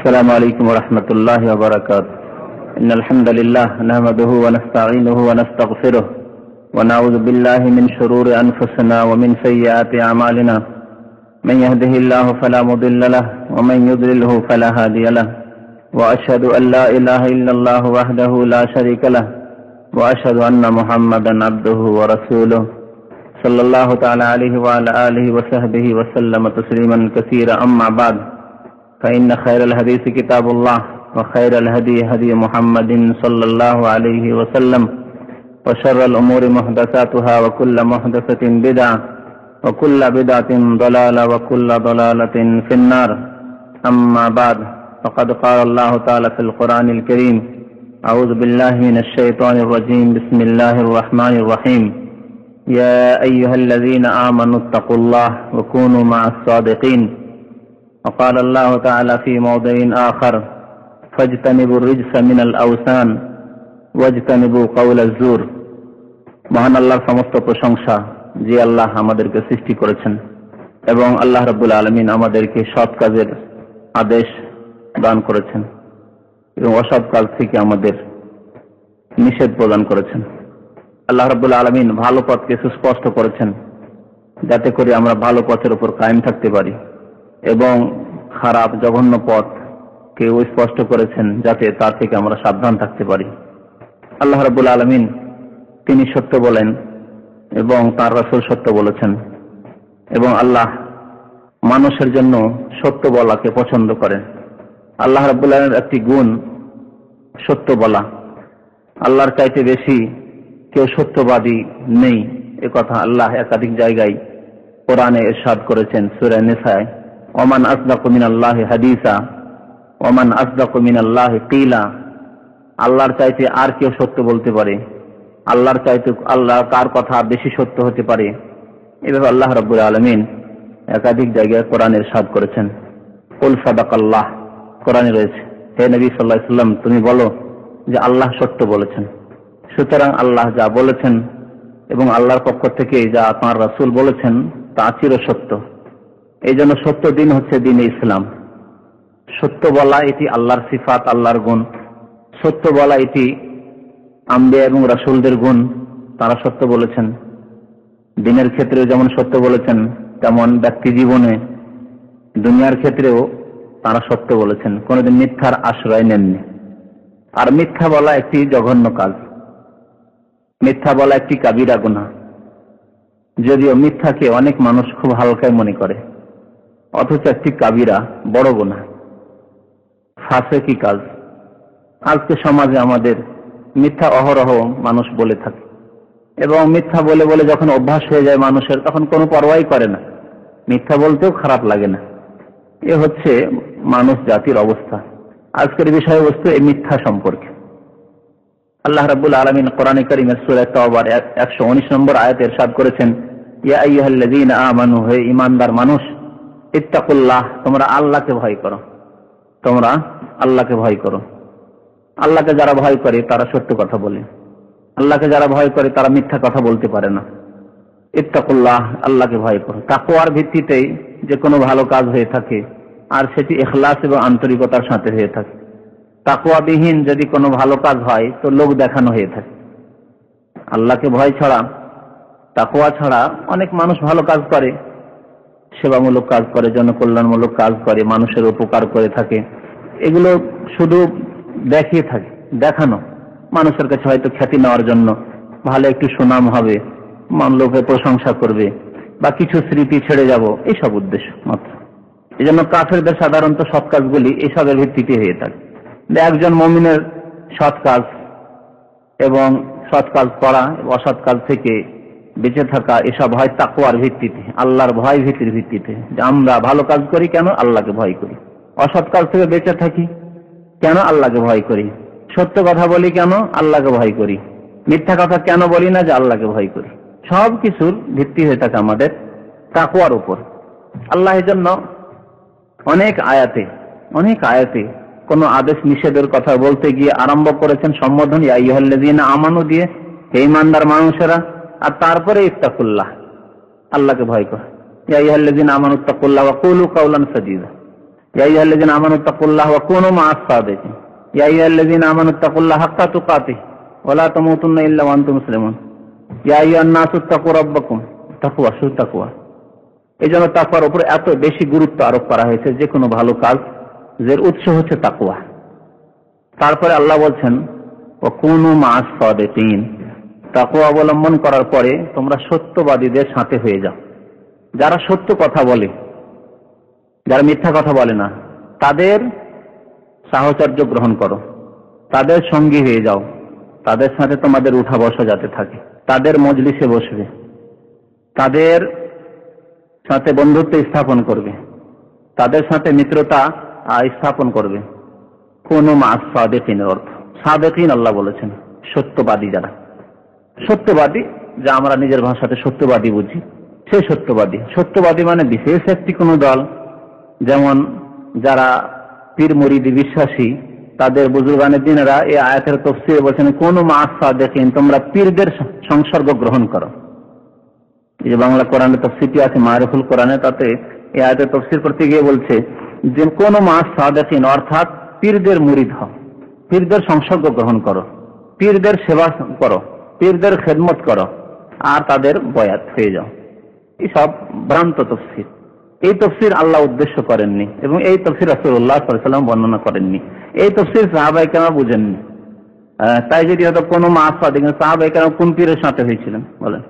السلام عليكم ورحمة الله وبركاته. إن الحمد لله نحمده ونستعينه ونستغفره ونعوذ بالله من شرور أنفسنا ومن سيئات أعمالنا. من يهده الله فلا مضل له ومن يضلله فلا هادي له. وأشهد أن لا إله إلا الله وحده لا شريك له وأشهد أن محمدا عبده ورسوله صلى الله تعالى عليه وعلى آله وصحبه وسلم تسليما كثيرا. أما بعد، فإن خير الحديث كتاب الله وخير الهدي هدي محمد صلى الله عليه وسلم وشر الأمور محدثاتها وكل محدثة بدعة وكل بدعة ضلالة وكل ضلالة في النار. أما بعد، فقد قال الله تعالى في القرآن الكريم: أعوذ بالله من الشيطان الرجيم. بسم الله الرحمن الرحيم. يا أيها الذين آمنوا اتقوا الله وكونوا مع الصادقين. وقال الله تعالى في موضع آخر: فاجتنبوا الرجس من الأوثان واجتنبوا قول الزور. মহান আল্লাহর সমস্ত প্রশংসা, যে আল্লাহ আমাদেরকে সৃষ্টি করেছেন এবং আল্লাহ রাব্বুল আলামিন আমাদেরকে সৎ কাজের আদেশ দান করেছেন এবং অসৎ কাজ থেকে আমাদের নিষেধ প্রদান করেছেন। আল্লাহ রাব্বুল আলামিন ভালো পথকে সুস্পষ্ট করেছেন যাতে করে আমরা ভালো পথের উপর কায়েম থাকতে পারি, এবং খারাপ জঘন্য পথকে স্পষ্ট করেছেন যাতে তার থেকে আমরা সাবধান থাকতে পারি। আল্লাহ রাব্বুল আলামিন তিনি সত্য বলেন এবং তার রাসূল সত্য বলেছেন, এবং আল্লাহ মানুষের জন্য সত্য বলাকে পছন্দ করেন। আল্লাহ রাব্বুল আলামিনের একটি গুণ সত্য বলা। আল্লাহর চাইতে বেশি কেউ সত্যবাদী নেই, এ কথা আল্লাহ একাধিক জায়গায় কোরআনে ইরশাদ করেছেন। সূরা নিসায়: ওমান আসদাকু মিনাল্লাহি হাদিসা ওমান আসদাকু মিনাল্লাহি কিলা। আল্লাহর চাইতে আর কেউ সত্য বলতে পারে? আল্লাহর চাইতে আল্লাহ কার কথা বেশি সত্য হতে পারে? এভাবে আল্লাহ রাব্বুল আলামিন একাধিক জায়গায় কোরআনে ইরশাদ করেছেন। কুল সাদাকাল্লাহ কোরআনে রয়েছে। হে নবী সাল্লাল্লাহু আলাইহি ওয়াসাল্লাম, তুমি বলো যে আল্লাহ সত্য বলেছেন। সুতরাং আল্লাহ যা বলেছেন এবং আল্লাহর পক্ষ থেকে যা তাঁর রাসূল বলেছেন তা চির সত্য। এই জন্য সত্য দিন হচ্ছে দিন ইসলাম। সত্য বলা এটি আল্লাহর সিফাত, আল্লাহর গুণ। সত্য বলা এটি আম্বিয়া এবং রাসূলদের গুণ, তারা সত্য বলেছেন। দিনের ক্ষেত্রেও যেমন সত্য বলেছেন, তেমন ব্যক্তি জীবনে দুনিয়ার ক্ষেত্রেও তারা সত্য বলেছেন, কোনোদিন মিথ্যার আশ্রয় নেননি। আর মিথ্যা বলা একটি জঘন্য কাজ, মিথ্যা বলা একটি কাবিরা গুনাহ। যদিও মিথ্যাকে অনেক মানুষ খুব হালকায় মনে করে, অথচ একটি কাবিরা, বড় গুনাহ, ফাসেকি কাজ। আজকে সমাজে আমাদের মিথ্যা অহরহ মানুষ বলে থাকে, এবং মিথ্যা বলে বলে যখন অভ্যাস হয়ে যায় মানুষের, তখন কোনো পরোয়াই করে না, মিথ্যা বলতেও খারাপ লাগে না। এ হচ্ছে মানুষ জাতির অবস্থা। আজকের বিষয়বস্তু এই মিথ্যা সম্পর্কে। আল্লাহ রাব্বুল আলামিন কোরআনে কারীমের সূরা তাওবার 119 নম্বর আয়াতে ইরশাদ করেছেন: ইয়া আইয়ুহাল্লাযীনা আমানু, হে ঈমানদার মানুষ, ইত্তাকুল্লাহ, তোমরা আল্লাহকে ভয় করো। তোমরা আল্লাহকে ভয় করো। আল্লাহকে যারা ভয় করে তারা সত্য কথা বলে। আল্লাহকে যারা ভয় করে তারা মিথ্যা কথা বলতে পারে না। ইত্তাকুল্লাহ, আল্লাহকে ভয় করো। তাকওয়ার ভিত্তিতেই যে কোনো ভালো কাজ হয়ে থাকে, আর সেটি ইখলাস এবং আন্তরিকতার সাথে হয়ে থাকে। তাকওয়াবিহীন যদি কোনো ভালো কাজ হয় তো লোক দেখানো হয়ে থাকে। আল্লাহকে ভয় ছাড়া, তাকওয়া ছাড়া অনেক মানুষ ভালো কাজ করে, সেবামূলক কাজ করে, জনকল্যাণমূলক কাজ করে, মানুষের উপকার করে থাকে। এগুলো শুধু দেখিয়ে থাকে, দেখানো, মানুষের কাছে হয়তো খ্যাতি নেওয়ার জন্য, ভালো একটু সুনাম হবে, লোকে প্রশংসা করবে, বা কিছু স্মৃতি ছেড়ে যাব, এইসব উদ্দেশ্য মাত্র। এই জন্য কাফেরদের সাধারণত সৎ কাজগুলি এইসবের ভিত্তিতে হয়ে থাকে। একজন মুমিনের সৎ কাজ এবং সৎ কাজ করা, অসৎ কাজ থেকে বেঁচে থাকা, এসব হয় তাকওয়ার ভিত্তিতে, আল্লাহর ভয় ভীতির ভিত্তিতে। যে আমরা ভালো কাজ করি কেন? আল্লাহকে ভয় করি। অসৎ কাজ থেকে বেঁচে থাকি কেন? আল্লাহকে ভয় করি। সত্য কথা বলি কেন? আল্লাহকে ভয় করি। মিথ্যা কথা কেন বলি না? যে আল্লাহকে ভয় করি। সব কিছুর ভিত্তি হয়ে থাকে আমাদের তাকওয়ার উপর। আল্লাহ এর জন্য অনেক আয়াতে কোন আদেশ নিষেধের কথা বলতে গিয়ে আরম্ভ করেছেন সম্বোধন ইয়া আইয়ুহাল্লাযীনা আমানু দিয়ে, হে ঈমানদার মানুষেরা, আর তারপরে ইত্তাকুল্লাহ, আল্লাহকে ভয় কর। ইয়া আইয়ুহাল্লাযীনা আমানু ইত্তাকুল্লাহ ওয়া কুলু কাওলান সাদীদা, ইয়া আইয়ুহাল্লাযীনা আমানুত্তাকুল্লাহ ওয়া কুনু মা'আস সাদিকিন, ইয়া আইয়ুহাল্লাযীনা আমানুত্তাকুল্লাহ হাক্কা তুকাতিহ ওয়া লা তামুতুন্না ইল্লা ওয়া আনতুম মুসলিমুন, ইয়া আইয়ুহান নাসুত্তাকু রাব্বাকুম, তাকওয়া, শুধু তাকওয়া। এই জন্য তাকওয়ার উপরে এত বেশি গুরুত্ব আরোপ করা হয়েছে, যে কোনো ভালো কাজ এর উৎস হচ্ছে তাকওয়া। তারপরে আল্লাহ বলছেন ওয়া কুনু মা'আস সাদিকিন, তাকওয়া অবলম্বন করার পরে তোমরা সত্যবাদীদের সাথে হয়ে যাও। যারা সত্য কথা বলে, যারা মিথ্যা কথা বলে না, তাদের সাহচর্য গ্রহণ করো, তাদের সঙ্গী হয়ে যাও, তাদের সাথে তোমাদের উঠা বসা যাতে থাকে, তাদের মজলিসে বসবে, তাদের সাথে বন্ধুত্ব স্থাপন করবে, তাদের সাথে মিত্রতা স্থাপন করবে। কোন মা'আস সাদিকিনের অর্থ সাদিকিন আল্লাহ বলেছেন সত্যবাদী। যারা সত্যবাদী, যা আমরা নিজের ভাষাতে সত্যবাদী বুঝি, সে সত্যবাদী। সত্যবাদী মানে বিশেষ একটি কোন দল, যেমন যারা পীর মুরিদি বিশ্বাসী, তাদের বুজুর্গানের দিনেরা এই আয়াতের তাফসীরে বলেছেন কোন মা'আস সাদিকিন, তোমরা পীরদের সংসর্গ গ্রহণ করো। এই যে বাংলা কোরআনের তাফসীরটি আছে মারিফুল কোরআনে, তাতে এই আয়াতের তাফসীর করতে গিয়ে বলছে যে কোন মা'আস সাদিকিন অর্থাৎ পীরদের মুরিদ হও, পীরদের সংসর্গ গ্রহণ করো, পীরদের সেবা করো, পীরদের খেদমত করো, আর তাদের বয়াত হয়ে যাও। এই সব ভ্রান্ত তাফসীর। এই তাফসীর আল্লাহ উদ্দেশ্য করেননি এবং এই তাফসীর রাসূলুল্লাহ সাল্লাল্লাহু আলাইহি ওয়াসাল্লাম বর্ণনা করেননি। এই তাফসীর সাহাবায়ে কেরাম বুঝেননি। তাই যদি হয়তো কোনো মা'আস সাদিকিন, সাহাবায়ে কেরাম কোন পীরের সাথে হয়েছিলেন বলেন?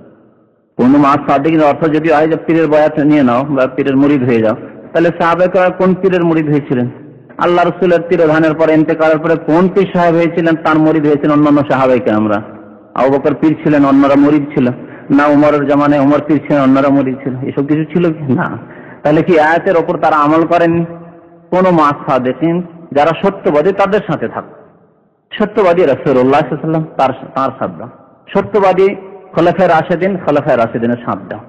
কোন মা'আস সাদিকিন অর্থ যদি হয় যে পীরের বয়াত নিয়ে নাও বা পীরের মুরিদ হয়ে যাও, তাহলে সাহাবায়ে কেরাম কোন পীরের মুরিদ হয়েছিলেন? আল্লাহ রাসূলের তিরোধানের পরে, ইন্তেকালের পরে কোন পীর সাহেব হয়েছিলেন, তার মুরিদ হয়েছিলেন অন্যান্য সাহাবায়ে কেরামরা? আবু বকর পীর ছিলেন, অন্যরা মুরিদ ছিল না? উমরের জামানায় উমর পীর ছিলেন, অন্যরা মুরিদ ছিল? এসব কিছু ছিল কি না? তাহলে কি আয়াতের ওপর তারা আমল করেননি? কোন মা'আস সাদিকিন, যারা সত্যবাদী তাদের সাথে থাকো। সত্যবাদী রাসূলুল্লাহ সাল্লাল্লাহু আলাইহি ওয়াসাল্লাম, তার সাথ দাও। সত্যবাদী খোলাফায়ে রাশিদিনের সাথ দাও।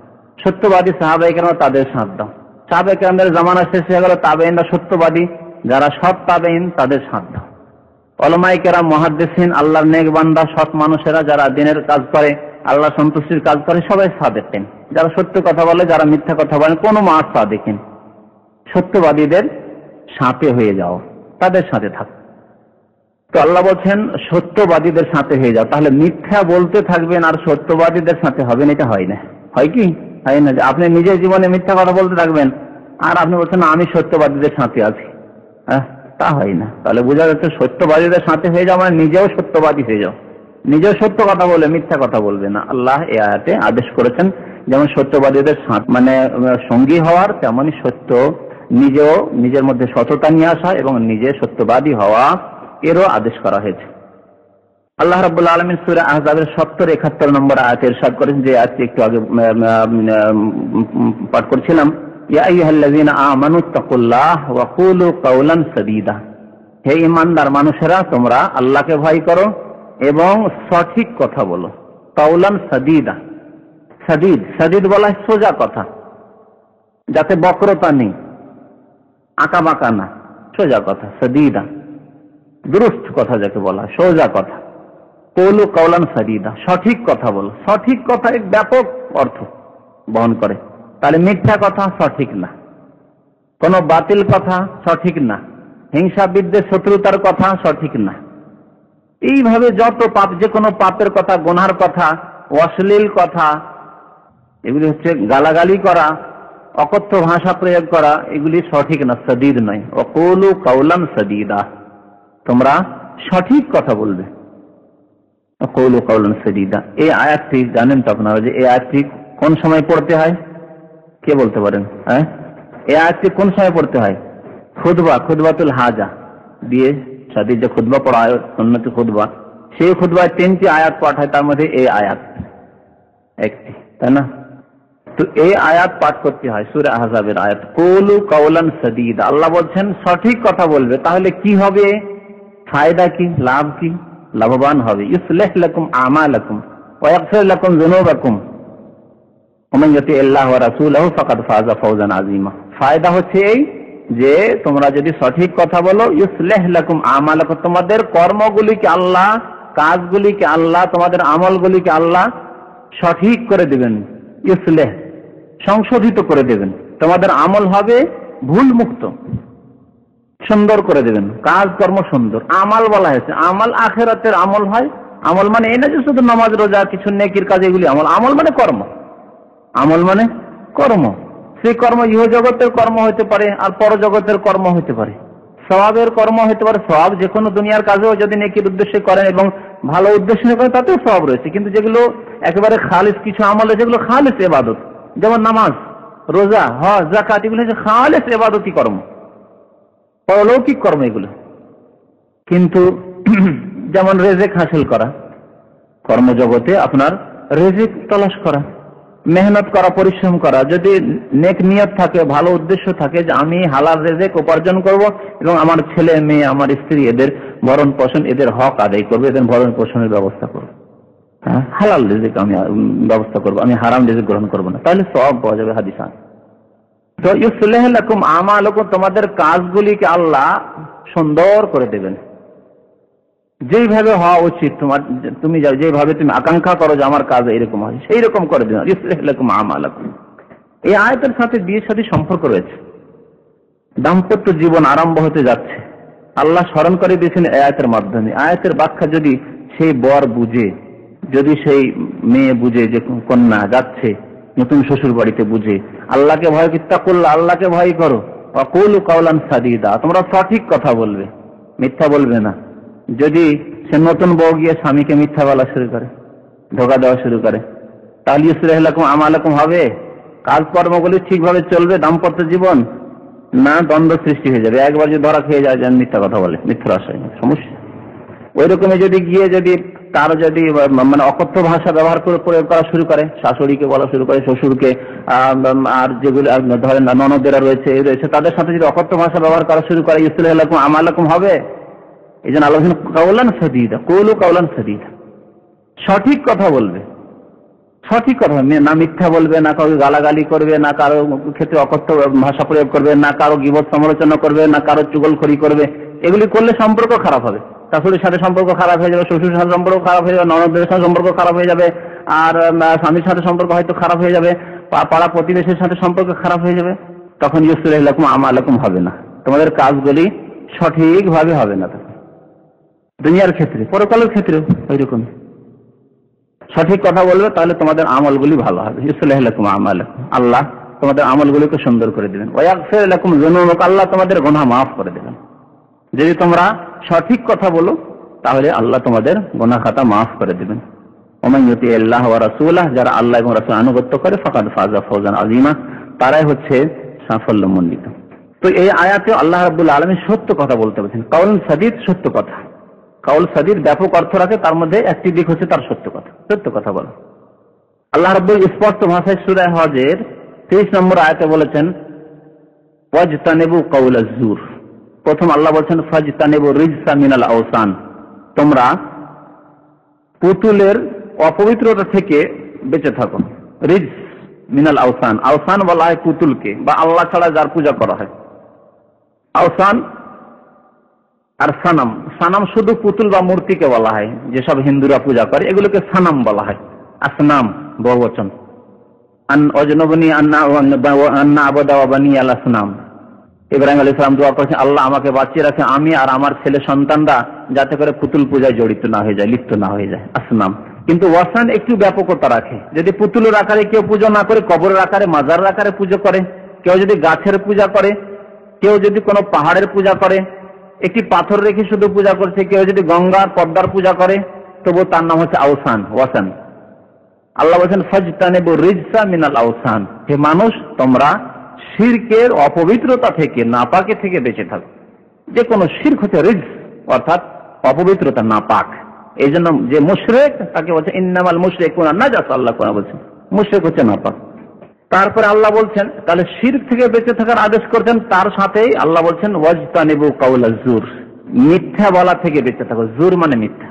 সত্যবাদী সাহাবায়ে কেরাম, তাদের সাথ দাও। সাহাবায়ে কেরামদের জামানা শেষ হয়ে গেল, তাবেঈনরা সত্যবাদী, যারা সৎ তাবেঈন তাদের সাথ দাও। উলামায়ে কেরাম, মুহাদ্দিসিন, আল্লাহর নেক বান্দা, সৎ মানুষেরা যারা দ্বীনের কাজ করে, আল্লাহ সন্তুষ্টির কাজ করে, সবাই সাদিকিন, যারা সত্য কথা বলে, যারা মিথ্যা কথা বলে। কোন মা'আস সাদিকিন, সত্যবাদীদের সাথে হয়ে যাও, তাদের সাথে থাক। তো আল্লাহ বলছেন সত্যবাদীদের সাথে হয়ে যাও। তাহলে মিথ্যা বলতে থাকবেন আর সত্যবাদীদের সাথে হবেন, এটা হয় না? হয় কি? হয় না যে আপনি নিজের জীবনে মিথ্যা কথা বলতে থাকবেন আর আপনি বলছেন না আমি সত্যবাদীদের সাথে আছি। তা হয় না। তাহলে বোঝা যাচ্ছে সত্যবাদীদের সাথে হয়ে যাও মানে নিজেও সত্যবাদী হয়ে যাও, নিজেও সত্য কথা বলে মিথ্যা কথা বলবে না। আল্লাহ এই আয়াতে আদেশ করেছেন যেমন সত্যবাদীদের মানে সঙ্গী হওয়ার, তেমনি সত্য নিজেও নিজের মধ্যে সততা নিয়ে আসা এবং নিজে সত্যবাদী হওয়া, এরও আদেশ করা হয়েছে। আল্লাহ রাব্বুল আলামিন সূরা আহজাবের ৭০-৭১ নম্বর আয়াতে ইরশাদ করেছেন, যে আয়াতটি একটু আগে পাঠ করছিলাম, ইয়া আইয়ুহাল্লাযীনা আমানুত্তাকুল্লাহ ওয়া কুলু কাওলান সাদীদা, হে ঈমানদার মানুষেরা তোমরা আল্লাহকে ভয় করো এবং সঠিক কথা বলো। কাওলান সাদীদা, সাদীদ বলা হয় সোজা কথা, যাতে বক্রতা নেই, আঁকা বাঁকা না, সোজা কথা। সাদীদা দুরুস্ত কথা যাকে বলা হয়, সোজা কথা। কুলু কাওলান সাদীদা, সঠিক কথা বলো। সঠিক কথা এক ব্যাপক অর্থ বহন করে। তাহলে মিথ্যা কথা সঠিক না, কোন বাতিল কথা সঠিক না, হিংসা বিদ্বেষ শত্রুতার কথা সঠিক না। এইভাবে যত পাপ, যে কোনো পাপের কথা, গুনার কথা, অশ্লীল কথা, এগুলি হচ্ছে গালাগালি করা, অকথ্য ভাষা প্রয়োগ করা, এগুলি সঠিক না, সাদীদ নয়। ওয়াকুলু কাওলান সাদীদা, তোমরা সঠিক কথা বলবে। ওয়াকুলু কাওলান সাদীদা, এই আয়াতটি জানেন তো আপনারা যে এই আয়াতটি কোন সময় পড়তে হয়? কে বলতে পারেন? এই আয়াতটি কোন সময় পড়তে হয়? খুতবাতুল হাজা দিয়ে সাদির যে খুতবা পড়া হয়, সুন্নতি খুতবা, সেই খুতবায় 3টি আয়াত পাঠ হয়, তার মধ্যে এই আয়াত একটি, তাই না? তো এই আয়াত পাঠ করতে হয়, সূরা আহজাবের আয়াত, কুলু কাওলান সাদীদা। আল্লাহ বলছেন সঠিক কথা বলবে। তাহলে কি হবে? ফায়দা কি, লাভ কি? লাভবান হবে। ইউসলিহ লাকুম আমালাকুম ওয়া ইয়াগফির লাকুম যুনুবাকুম ওয়া মান ইউতি'আল্লাহ ওয়া রাসূলাহু ফাকাদ ফাযা ফাওজান আযীমা। ফায়দা হচ্ছে এই যে তোমরা যদি সঠিক কথা বলো, ইউসলিহ লাকুম আমালাকুম, তোমাদের কর্মগুলিকে আল্লাহ, কাজগুলিকে আল্লাহ, তোমাদের আমলগুলিকে আল্লাহ সঠিক করে দিবেন। ইউসলিহ সংশোধিত করে দেবেন, তোমাদের আমল হবে ভুল মুক্ত। সুন্দর করে দেবেন, কাজ কর্ম সুন্দর। আমাল বলা হয়েছে, আমাল আখিরাতের আমল হয়। আমল মানে এই না যে শুধু নামাজ রোজা কিছু নেকির কাজ, এগুলি আমল। আমল মানে কর্ম, আমল মানে কর্ম। সেই কর্ম ইহ জগতের কর্ম হতে পারে, আর পরজগতের কর্ম হতে পারে, সওয়াবের কর্ম হতে পারে। সওয়াব যে কোনো দুনিয়ার কাজেও যদি নেকির উদ্দেশ্যে করেন এবং ভালো উদ্দেশ্য নিয়ে করেন তাতেও সওয়াব রয়েছে। কিন্তু যেগুলো একেবারে খালিস কিছু আমল, যেগুলো খালিস ইবাদত, যেমন নামাজ, রোজা, হজ, যাকাত, এগুলো হচ্ছে খালিস ইবাদতি কর্ম, পরলৌকিক কর্ম এগুলো। কিন্তু যেমন রেজেক হাসিল করা, কর্মজগতে আপনার রেজেক তলাশ করা, মেহনত করা, পরিশ্রম করা, যদি নেক নিয়ত থাকে, ভালো উদ্দেশ্য থাকে যে আমি হালাল রেজেক উপার্জন করব এবং আমার ছেলে মেয়ে, আমার স্ত্রী, এদের ভরণ পোষণ, এদের হক আদায় করবো, এদের ভরণ পোষণের ব্যবস্থা করবো, হ্যাঁ, হালাল রেজেক আমি ব্যবস্থা করবো, আমি হারাম রেজেক গ্রহণ করবো না, তাহলে সওয়াব পাওয়া যাবে। হাদিস তো ইউসলিহ লাকুম আমালাকুম, তোমাদের কাজগুলিকে আল্লাহ সুন্দর করে দেবেন, যেইভাবে হওয়া উচিত তোমার, তুমি যেভাবে তুমি আকাঙ্ক্ষা করো যে আমার কাজ এরকম হয়, সেই রকম করে দেবেন। ইউসলিহ লাকুম আমালাকুম, এই আয়াতের সাথে বিয়ের সাথে সম্পর্ক রয়েছে। দাম্পত্য জীবন আরম্ভ হতে যাচ্ছে, আল্লাহ স্মরণ করে দিয়েছেন এই আয়াতের মাধ্যমে। আয়াতের ব্যাখ্যা যদি সেই বর বুঝে, যদি সেই মেয়ে বুঝে যে কন্যা যাচ্ছে নতুন শ্বশুর বাড়িতে, বুঝে আল্লাহকে ভয়, ইত্তাকুল্লাহ, আল্লাহকে ভয় করো, ওয়াকুলু কাওলান সাদীদা, তোমরা সঠিক কথা বলবে, মিথ্যা বলবে না। যদি সে নতুন বউ গিয়ে স্বামীকে মিথ্যা বলা শুরু করে, ধোকা দেওয়া শুরু করে, তাহলে ইউসলিহ লাকুম আমালাকুম হবে? কাজকর্মগুলি ঠিকভাবে চলবে দাম্পত্য জীবন? না, দ্বন্দ্ব সৃষ্টি হয়ে যাবে। একবার যদি ধরা খেয়ে যায়, মিথ্যা কথা বলে, মিথ্যা আশায়, সমস্যা। ওই রকমই যদি গিয়ে যদি তার যদি মানে অকথ্য ভাষা ব্যবহার করে প্রয়োগ করা শুরু করে, শাশুড়িকে বলা শুরু করে, শ্বশুরকে, আর যেগুলো ধরেন ননদেরা রয়েছে তাদের সাথে যদি অকথ্য ভাষা ব্যবহার করা শুরু করে, ইউসলিহ লাকুম আমালাকুম হবে? এই জন্য আল্লাহ কাওলান সাদীদা, কুলু কাওলান সাদীদা, সঠিক কথা বলবে, সঠিক কথা, না মিথ্যা বলবে, না কারো গালাগালি করবে, না কারো ক্ষেত্রে অকথ্য ভাষা প্রয়োগ করবে, না কারো গীবত সমালোচনা করবে, না কারো চুগলখড়ি করবে। এগুলি করলে সম্পর্ক খারাপ হবে, শাশুড়ির সাথে সম্পর্ক খারাপ হয়ে যাবে, শ্বশুরের সাথে সম্পর্ক খারাপ হয়ে যাবে, ননদের সাথে সম্পর্ক খারাপ হয়ে যাবে, আর স্বামীর সাথে সম্পর্ক হয়তো খারাপ হয়ে যাবে, পাড়া প্রতিবেশীর সাথে সম্পর্ক খারাপ হয়ে যাবে। তখন ইউসলিহ লাকুম আমালাকুম হবে না, তোমাদের কাজগুলি সঠিকভাবে হবে না। তখন দুনিয়ার ক্ষেত্রে, পরকালের ক্ষেত্রেও ওই রকম সঠিক কথা বলবে, তাহলে তোমাদের আমলগুলি ভালো হবে। ইউসলিহ লাকুম আমালাকুম, আল্লাহ তোমাদের আমলগুলিকে সুন্দর করে দিবেন। ওয়াগফির লাকুম যুনুবাকুম, আল্লাহ তোমাদের গুনাহ মাফ করে দেবেন। যদি তোমরা সঠিক কথা বলো তাহলে আল্লাহ তোমাদের গুনাহ খাতা মাফ করে দেবেন। ওমান ইউতিল্লাহ ওয়া রাসূলাহ, যারা আল্লাহ এবং রাসূল আনুগত্য করে, ফাকাদ ফাযা ফাওজান আযীমা, তারাই হচ্ছে সাফল্যমণ্ডিত। তো এই আয়াতে আল্লাহ রাব্বুল আলামিন সত্য কথা বলতে বলেছেন। কাউলুন সাদীদ, সত্য কথা। কাউল সাদীদ ব্যাপক অর্থ রাখে, তার মধ্যে একটি দিক হচ্ছে তার সত্য কথা, সত্য কথা বলা। আল্লাহ রাব্বুল স্পষ্ট ভাষায় সূরা হজের 23 নম্বর আয়াতে বলেছেন ওয়াজতানিবু কাওলাজ জুর। প্রথম আল্লাহ বলছেন ফাজতানিবু রিজসা মিনাল আওসান, তোমরা পুতুলের অপবিত্রতা থেকে বেঁচে থাকো। রিজস মিনাল আওসান, আওসান বলা হয় পুতুলকে, বা আল্লাহ ছাড়া যার পূজা করা হয়। আওসান আর সানাম, সানাম শুধু পুতুল বা মূর্তিকে বলা হয়, যেসব হিন্দুরা পূজা করে এগুলোকে সানাম বলা হয়। আসনাম বহুবচন। অজনবনী আন্না আবদা ওয়া বানি আল আসনাম। ইব্রাহিম আলাইহিস সালাম দোয়া করেছেন, আল্লাহ আমাকে বাঁচিয়ে রাখে, আমি আর আমার ছেলে সন্তানরা যাতে করে পুতুল পূজায় জড়িত না হয়ে যায়, লিপ্ত না হয়ে যায়। আসনাম। কিন্তু ওয়াসান একটু ব্যাপকতা রাখে। যদি পুতুলের আকারে কেউ পুজো না করে, কবরের আকারে, মাজারের আকারে পুজো করে, কেউ যদি গাছের পূজা করে, কেউ যদি কোনো পাহাড়ের পূজা করে, একটি পাথর রেখে শুধু পূজা করছে, কেউ যদি গঙ্গার পদ্মার পূজা করে, তবু তার নাম হচ্ছে আওসান, ওয়াসান। আল্লাহ বলছেন ফাজতানিবু রিজসা মিনাল আওসান, হে মানুষ তোমরা শিরকের অপবিত্রতা থেকে, নাপাকে থেকে বেঁচে থাকো। যে কোনো শিরক হচ্ছে রিজস, অর্থাৎ অপবিত্রতা, নাপাক। এই জন্য যে মুশরিক তাকে বলছে ইন্নামাল মুশরিকুনা নাজাস, আল্লাহ কোরআনে বলছেন মুশরিক হচ্ছে নাপাক। তারপরে আল্লাহ বলছেন তাহলে শিরক থেকে বেঁচে থাকার আদেশ করছেন, তার সাথেই আল্লাহ বলছেন ওয়াজতানিবু কাওলাজ জুর, মিথ্যা বলা থেকে বেঁচে থাকো। জুর মানে মিথ্যা,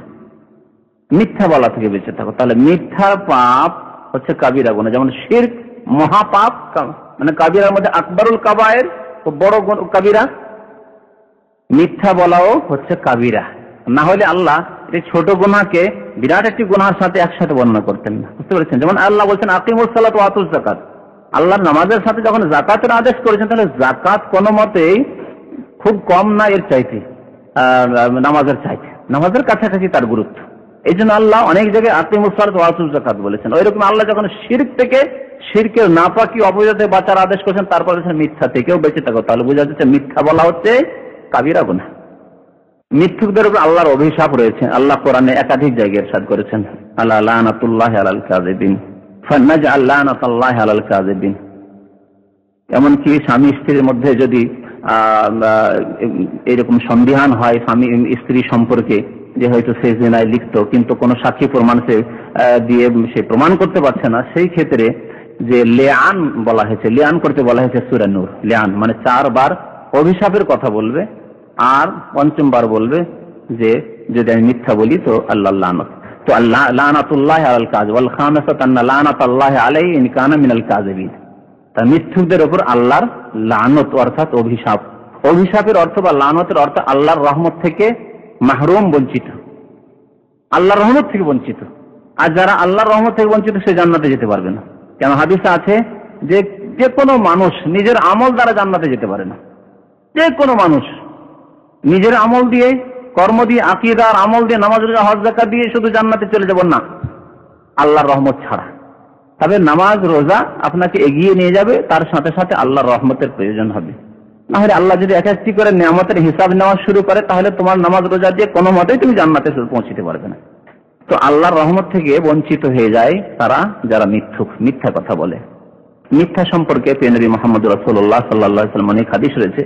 মিথ্যা বলা থেকে বেঁচে থাকো। তাহলে মিথ্যা পাপ হচ্ছে কাবিরা গুনাহ, যেমন শিরক মহাপাপ, মানে কাবিরার মধ্যে আকবরুল কাবায়ের, বড় কাবিরা। মিথ্যা বলাও হচ্ছে কাবিরা। না হলে আল্লাহ এই ছোট গুনাহকে বিরাট একটি গুনাহের সাথে একসাথে বর্ণনা করতেন না, বুঝতে পেরেছেন? যেমন আল্লাহ বলছেন আকিমুস সালাত ওয়া আতুজ যাকাত, আল্লাহ নামাজের সাথে যখন যাকাতের আদেশ করেছেন, তাহলে যাকাত কোনো মতেই খুব কম না এর চাইতে নামাজের চাইতে, নামাজের কাছাকাছি তার গুরুত্ব। এই জন্য আল্লাহ অনেক জায়গায় আকিমুস সালাত ওয়া আতুজ যাকাত বলেছেন। ওইরকম আল্লাহ যখন শিরক থেকে, শিরকের নাপাকি অপবিত্রতা বাঁচার আদেশ করেছেন, তারপর বলেছেন মিথ্যা থেকেও বেঁচে থাকো, তাহলে বোঝা যাচ্ছে মিথ্যা বলা হচ্ছে কাবিরা গুনাহ। মিথ্যুকদের উপর আল্লাহর অভিশাপ রয়েছে। আল্লাহ কোরআনে একাধিক জায়গায় ইরশাদ করেছেন, আলা লানাতুল্লাহি আলাল কাযিবিন ফানাজআল লানাতাল্লাহি আলাল কাযিবিন। এমনকি স্বামী স্ত্রীর মধ্যে যদি এরকম সন্দেহান হয় স্বামী স্ত্রী সম্পর্কে, যে হয়তো সে জিনায় লিপ্ত কিন্তু কোনো সাক্ষী প্রমাণ দিয়ে সে প্রমাণ করতে পারছে না, সেই ক্ষেত্রে যে লিআন বলা হয়েছে, লিআন করতে বলা হয়েছে সূরা নূর। লিআন মানে 4 বার অভিশাপের কথা বলবে, আর 5ম বার বলবে যে যদি আমি মিথ্যা বলি তো আল্লাহ লানত। তো আল্লাহ লানাতুল্লাহি আলাল কাযিব ওয়াল খামিসাতু আন্না লানাতাল্লাহি আলাইহি ইন কানা মিনাল কাযিবিন। তা মিথ্যুকদের উপর আল্লাহর লানত অর্থাৎ অভিশাপ। অভিশাপের অর্থ বা লানতের অর্থ আল্লাহর রহমত থেকে মাহরুম, বঞ্চিত, আল্লাহর রহমত থেকে বঞ্চিত। আর যারা আল্লাহর রহমত থেকে বঞ্চিত সে জান্নাতে যেতে পারবে না। কেন হাদিসে আছে যে যে কোনো মানুষ নিজের আমল দ্বারা জান্নাতে যেতে পারে না। যে কোনো মানুষ নিজের আমল দিয়ে, কর্ম দিয়ে, আকীদার আমল দিয়ে, নামাজ রোজা হজ যাকাত দিয়ে শুধু জান্নাতে চলে যাব না, আল্লাহর রহমত ছাড়া। তবে নামাজ রোজা আপনাকে এগিয়ে নিয়ে যাবে, তার সাথে সাথে আল্লাহর রহমতের প্রয়োজন হবে। না হলে আল্লাহ যদি এক একটি করে নিয়ামতের হিসাব নেওয়া শুরু করে, তাহলে তোমার নামাজ রোজা দিয়ে কোনো মতেই তুমি জান্নাতে পৌঁছতে পারবে না। তো আল্লাহর রহমত থেকে বঞ্চিত হয়ে যায় তারা যারা মিথ্যুক, মিথ্যা কথা বলে। মিথ্যা সম্পর্কে নবী মুহাম্মদ রাসূলুল্লাহ সাল্লাল্লাহু আলাইহি ওয়াসাল্লাম অনেক হাদিস রয়েছে।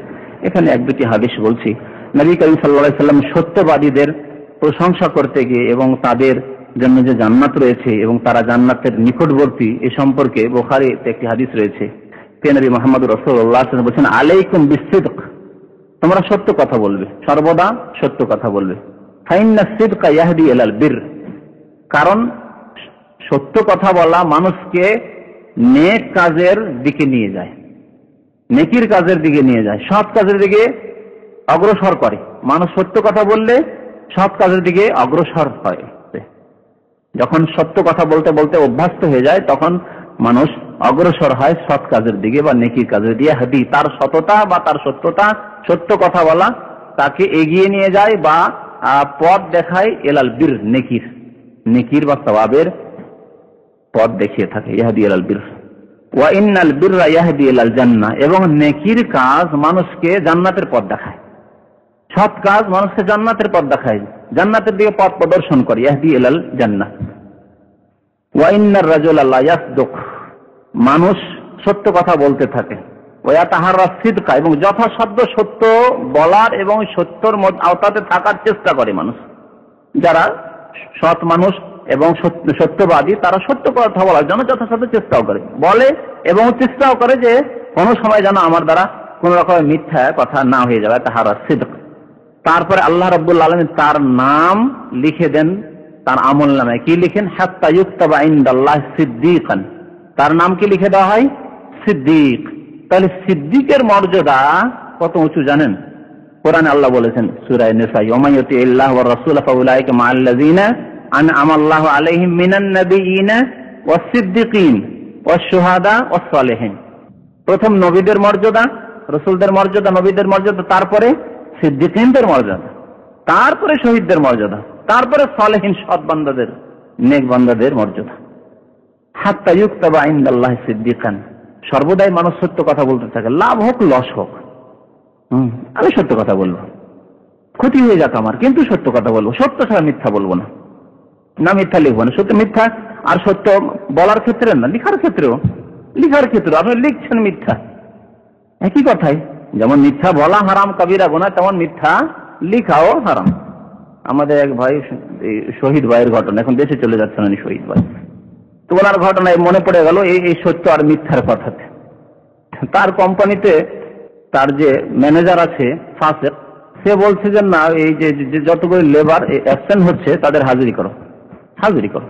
এখানে 1-2টি হাদিস বলছি। নবী করিম সাল্লাল্লাহু আলাইহি ওয়াসাল্লাম সত্যবাদীদের প্রশংসা করতে গিয়ে এবং তাদের জন্য যে জান্নাত রয়েছে এবং তারা জান্নাতের নিকটবর্তী, এ সম্পর্কে বুখারীতে একটি হাদিস রয়েছে। নবী মুহাম্মদ রাসূলুল্লাহ সাল্লাল্লাহু আলাইহি ওয়াসাল্লাম বলেছেন, আলাইকুম বিসসিদক, তোমরা সত্য কথা বলবে, সর্বদা সত্য কথা বলবে। ফাইন্নাস সিদকা ইয়াহদি ইলাল বির, কারণ সত্য কথা বলা মানুষকে নেক কাজের দিকে নিয়ে যায়, নেকির কাজের দিকে নিয়ে যায়, সৎ কাজের দিকে অগ্রসর করে। মানুষ সত্য কথা বললে সৎ কাজের দিকে অগ্রসর হয়। যখন সত্য কথা বলতে বলতে অভ্যস্ত হয়ে যায়, তখন মানুষ অগ্রসর হয় সৎ কাজের দিকে বা নেকির কাজের দিকে। হাদি তার সততা বা তার সত্যতা, সত্য কথা বলা তাকে এগিয়ে নিয়ে যায় বা পথ দেখায় এলাল বীর, নেকির, নেকির বা সওয়াবের পথ দেখিয়ে থাকে। ইহদি এলাল বীর ওয়া ইন্নাল বিররা ইয়াহদি ইলাল জান্নাহ, এবং নেকির কাজ মানুষকে জান্নাতের পথ দেখায়। সৎ কাজ মানুষকে জান্নাতের পথ দেখায়, জান্নাতের দিকে পথ প্রদর্শন করে। ইয়াহদি ইলাল জান্নাহ। ওয়া ইন্নার রাজুলা লা ইয়াসদুক, মানুষ সত্য কথা বলতে থাকে। ওয়া ইয়াতাহাররা সিদকা, এবং যথাসাধ্য সত্য বলার এবং সত্যর আওতাতে থাকার চেষ্টা করে মানুষ। যারা সৎ মানুষ এবং সত্যবাদী, তারা সত্য কথা বলার জন্য যথাসাধ্য চেষ্টাও করে, বলে এবং চেষ্টাও করে যে কোনো সময় যেন আমার দ্বারা কোন রকমের মিথ্যা কথা না হয়ে যাবে, তাহারা সিদক। তারপরে আল্লাহ রাব্বুল আলামিন তার নাম লিখে দেন তার আমল নামে। কি লিখেন? হাত্তা ইউকতাবা ইনদাল্লাহি সিদ্দীকান, তার নাম কি লিখে দেওয়া হয়? সিদ্দীক। তাহলে সিদ্দীকের মর্যাদা কত উঁচু জানেন? কোরআনে আল্লাহ বলেছেন সূরা নিসা, ওয়া ইউতিল্লাহ ওয়া রাসূল ফাউলাইকা মাআল্লাযিনা আনআমা আল্লাহু আলাইহিম মিনান নাবিয়িনা ওয়াস সিদ্দীকিন ওয়াশ শুহাদা ওয়াস সালিহিন। প্রথম নবীদের মর্যাদা, রাসূলদের মর্যাদা, নবীদের মর্যাদা, তারপরে সিদ্দীকিনদের মর্যাদা, তারপরে শহীদদের মর্যাদা, তারপরে সালেহিন সৎ বান্দাদের, নেক বান্দাদের মর্যাদা। হাত্তা ইউকতাবা ইনদাল্লাহি সিদ্দীকান, সর্বদাই মানুষ সত্য কথা বলতে থাকে, লাভ হোক লস হোক, আমি সত্য কথা বলবো, ক্ষতি হয়ে যাক আমার, কিন্তু সত্য কথা বলবো, সত্য ছাড়া মিথ্যা বলবো না, না মিথ্যা লিখবো না। সত্য মিথ্যা আর সত্য বলার ক্ষেত্রে না, লিখার ক্ষেত্রেও, লিখার ক্ষেত্রে আপনি লিখছেন মিথ্যা, একই কথাই। যেমন মিথ্যা বলা হারাম কাবিরা গুনাহ, তেমন মিথ্যা লিখাও হারাম। আমাদের এক ভাই, শহীদ ভাইয়ের ঘটনা, এখন দেশে চলে যাচ্ছেন উনি শহীদ ভাই, তো ওনার ঘটনায় মনে পড়ে গেল এই সত্য আর মিথ্যার কথাতে। তার কোম্পানিতে তার যে ম্যানেজার আছে ফাসেক, সে বলছে যে না, এই যে যতগুলো লেবার অ্যাবসেন্ট হচ্ছে তাদের হাজিরি করো, হাজিরি করো।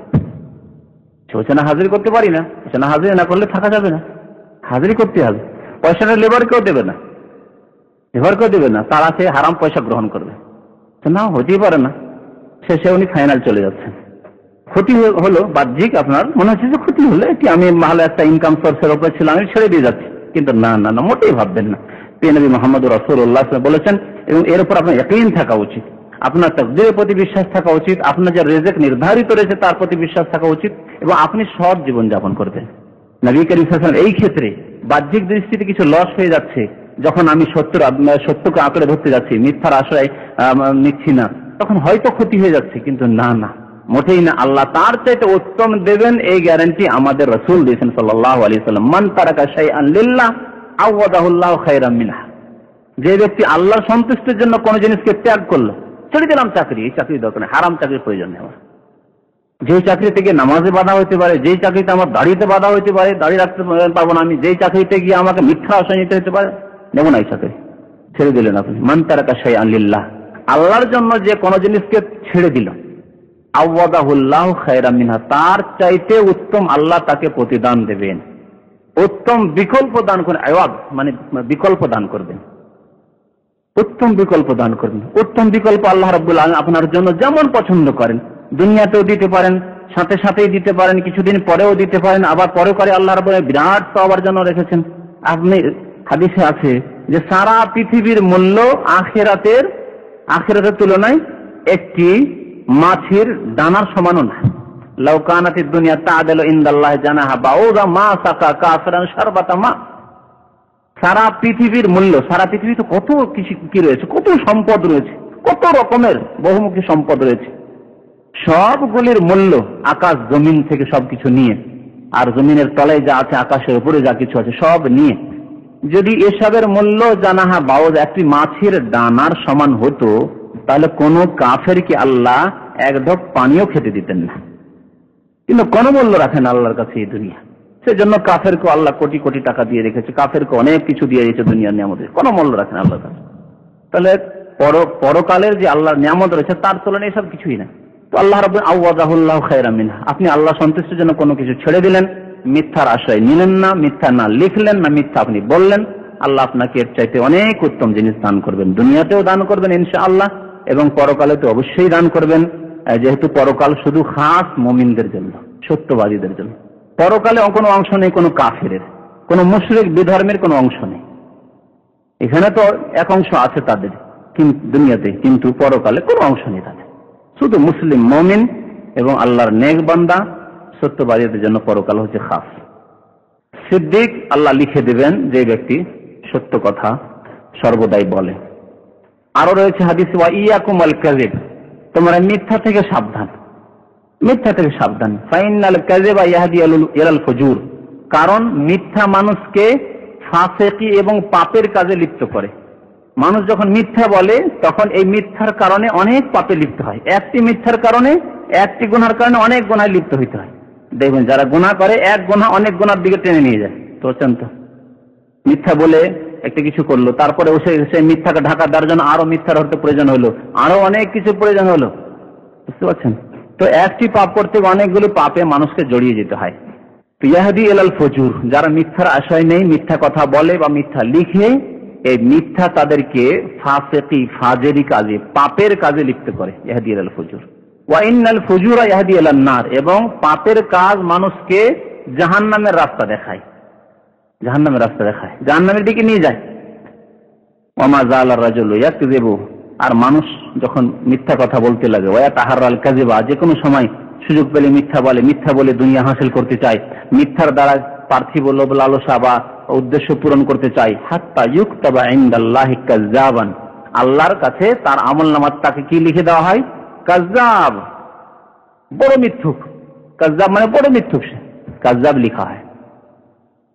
সে বলছে না, হাজিরি করতে পারি না। না, হাজিরি না করলে থাকা যাবে না, হাজিরি করতে হবে। পয়সাটা লেবার কেউ দেবে না, লেবার কেউ দেবে না, তারা সে হারাম পয়সা গ্রহণ করবে। না, হতেই পারে না। শেষে উনি ফাইনাল চলে যাচ্ছেন। ক্ষতি হলো বাহ্যিক, আপনার মনে হচ্ছে যে ক্ষতি হলো, এটি আমি ভালো একটা ইনকাম সোর্সের উপরে ছিলাম, আমি ছেড়ে দিয়ে যাচ্ছি, কিন্তু না না না, মোটেই ভাববেন না। নবী মুহাম্মদ রাসূলুল্লাহ বলেছেন, এবং এর উপর আপনার ইয়াকিন থাকা উচিত, আপনার তাকদীরের প্রতি বিশ্বাস থাকা উচিত, আপনার যে রিজিক নির্ধারিত রয়েছে তার প্রতি বিশ্বাস থাকা উচিত, এবং আপনি সৎ জীবন যাপন করবেন। নবী করিম সাল্লাল্লাহু আলাইহি ওয়াসাল্লাম এই ক্ষেত্রে বাহ্যিক দৃষ্টিতে কিছু লস হয়ে যাচ্ছে, যখন আমি সত্যকে আঁকড়ে ধরতে যাচ্ছি, মিথ্যার আশ্রয় নিচ্ছি না, তখন হয়তো ক্ষতি হয়ে যাচ্ছে, কিন্তু না, মোটেই না। আল্লাহ তার চাইতে উত্তম দেবেন, এই গ্যারান্টি আমাদের রাসূল দিয়েছেন সাল্লাল্লাহু আলাইহি ওয়াসাল্লাম। মান তারাকা শাইআন লিল্লাহ আওয়াদাহুল্লাহু খায়রাম মিনহা। যে ব্যক্তি আল্লাহর সন্তুষ্টির জন্য কোন জিনিসকে ত্যাগ করলো, ছেড়ে দিলাম চাকরি, এই চাকরি দরকার নেই, হারাম চাকরির প্রয়োজন নেই আমার, যেই চাকরি থেকে নামাজে বাধা হইতে পারে, যেই চাকরিতে আমার দাড়িতে বাধা হইতে পারে, দাড়ি রাখতে পারবো না আমি, যেই চাকরিতে গিয়ে আমাকে মিথ্যা আশ্রয় নিতে হতে পারে, নেব না এই চাকরি, ছেড়ে দিলেন আপনি। মান তারাকা শাইআন লিল্লাহ, আল্লাহর জন্য যে কোনো জিনিসকে ছেড়ে দিল, আওয়াদাহুল্লাহু খায়রাম মিনহা, তার চাইতে উত্তম আল্লাহ তাকে প্রতিদান দেবেন, উত্তম বিকল্প দান করেন। আওয়াদ মানে বিকল্প দান করবেন, উত্তম বিকল্প দান করবেন। উত্তম বিকল্প আল্লাহ রাব্বুল আলামিন আপনার জন্য যেমন পছন্দ করেন, দুনিয়াতেও দিতে পারেন, সাথে সাথেই দিতে পারেন, কিছুদিন পরেও দিতে পারেন, আবার পরে করে আল্লাহ রাব্বুল আলামিন বিরাট সওয়াবের জন্য রেখেছেন। আপনি হাদিসে আছে যে সারা পৃথিবীর মূল্য আখিরাতের তুলনায় একটি মাছের দানার সমানও না। লাউ কানাতিদ দুনিয়া তা'দিলু ইনদাল্লাহি জানাহা বাউযা মা সাকা কাফিরান শারবাতা মা। সারা পৃথিবীর মূল্য, সারা পৃথিবীতে কত কি রয়েছে, কত সম্পদ রয়েছে, কত রকমের বহুমুখী সম্পদ রয়েছে, সবগুলির মূল্য আকাশ জমিন থেকে সবকিছু নিয়ে, আর জমিনের তলায় যা আছে, আকাশের উপরে যা কিছু আছে সব নিয়ে, যদি এসবের মূল্য জানাহা বাউজ একটি মাছের দানার সমান হতো, তাহলে কোন কাফেরকে আল্লাহ এক ঢোক পানিও খেতে দিতেন না। কিন্তু কোন মূল্য রাখেন আল্লাহর কাছে এই দুনিয়া, সেজন্য কাফেরকে আল্লাহ কোটি কোটি টাকা দিয়ে রেখেছে, কাফেরকে অনেক কিছু দিয়ে রেখেছে দুনিয়ার নিয়ামতের, কোনো মূল্য রাখেন আল্লাহর কাছে। তাহলে পরকালের যে আল্লাহর নিয়ামত রয়েছে তার তুলনায় এসব কিছুই না। তো আল্লাহ রাব্বুল আওয়াদাহুল্লাহু খায়রাম মিনহা, আপনি আল্লাহ সন্তুষ্টির জন্য কোনো কিছু ছেড়ে দিলেন, মিথ্যার আশ্রয় নিলেন না, মিথ্যা না লিখলেন না, মিথ্যা আপনি বললেন, আল্লাহ আপনাকে এর চাইতে অনেক উত্তম জিনিস দান করবেন, দুনিয়াতেও দান করবেন ইনশাআল্লাহ, এবং পরকালে তো অবশ্যই দান করবেন, যেহেতু পরকাল শুধু খাস মুমিনদের জন্য, সত্যবাদীদের জন্য। পরকালে কোনো অংশ নেই কোনো কাফেরের, কোনো মুশরিক বিধর্মের কোনো অংশ নেই। এখানে তো এক অংশ আছে তাদের দুনিয়াতে, কিন্তু পরকালে কোনো অংশ নেই তাদের, শুধু মুসলিম মুমিন এবং আল্লাহর নেক বান্দা সত্যবাদীদের জন্য পরকাল হচ্ছে খাস। সিদ্দিক আল্লাহ লিখে দেবেন যে ব্যক্তি সত্য কথা সর্বদাই বলে। আরো রয়েছে হাদিস, ওয়া ইয়াকুম আল কাযিব, তোমরা মিথ্যা থেকে সাবধান, মিথ্যা থেকে সাবধান। ফাইনাল কাযিবা ইয়াহদি ইলাল ফুজুর, কারণ মিথ্যা মানুষকে ফাসিকি এবং পাপের কাজে লিপ্ত করে। মানুষ যখন মিথ্যা বলে তখন এই মিথ্যার কারণে অনেক পাপে লিপ্ত হয়, একটি মিথ্যার কারণে, একটি গুনার কারণে অনেক গুনায় লিপ্ত হইতে হয়। দেখবেন যারা গুনাহ করে এক গুনাহ অনেক গুনার দিকে টেনে নিয়ে যায়। তো তো মিথ্যা বলে একটা কিছু করলো, তারপরে সেই মিথ্যাকে ঢাকা দেওয়ার জন্য আরো মিথ্যার হতে প্রয়োজন হলো, আরো অনেক কিছু প্রয়োজন হলো, বুঝতে পারছেন? তো একটি পাপ করতে অনেকগুলো পাপে মানুষকে জড়িয়ে যেতে হয়। ইয়াহদি ইলাল ফুজুর, যারা মিথ্যার আশ্রয় নেই, মিথ্যা কথা বলে বা মিথ্যা লিখে, এই মিথ্যা তাদেরকে ফাসিকি ফাজেরি কাজে, পাপের কাজে লিপ্ত করে। ইয়াহদি ইলাল ফুজুর ওয়া ইন্নাল ফুজুরা ইয়াহদি ইলান নার, এবং পাপের কাজ মানুষকে জাহান্নামের রাস্তা দেখায়, জাহান্নামের রাস্তা দেখায়, জাহান্নামের দিকে নিয়ে যায়। ওয়া জালার রাজুলু ইয়াকযিবু, আর মানুষ যখন মিথ্যা কথা বলতে লাগে, ওয়া তাহারাল কাযিবা, যে কোনো সময় সুযোগ পেলে মিথ্যা বলে, মিথ্যা বলে দুনিয়া হাসিল করতে চায়, মিথ্যার দ্বারা পার্থিব লোভ লালসা বা উদ্দেশ্য পূরণ করতে চায়। হাত্তা ইউকতাবা ইনদাল্লাহি কাযযাবান, আল্লাহর কাছে তার আমলনামাত তাকে কি লিখে দেওয়া হয়? কাযযাব, বড় মিথ্যুক। কাযযাব মানে বড় মিথ্যুক, সে কাযযাব লিখা হয়।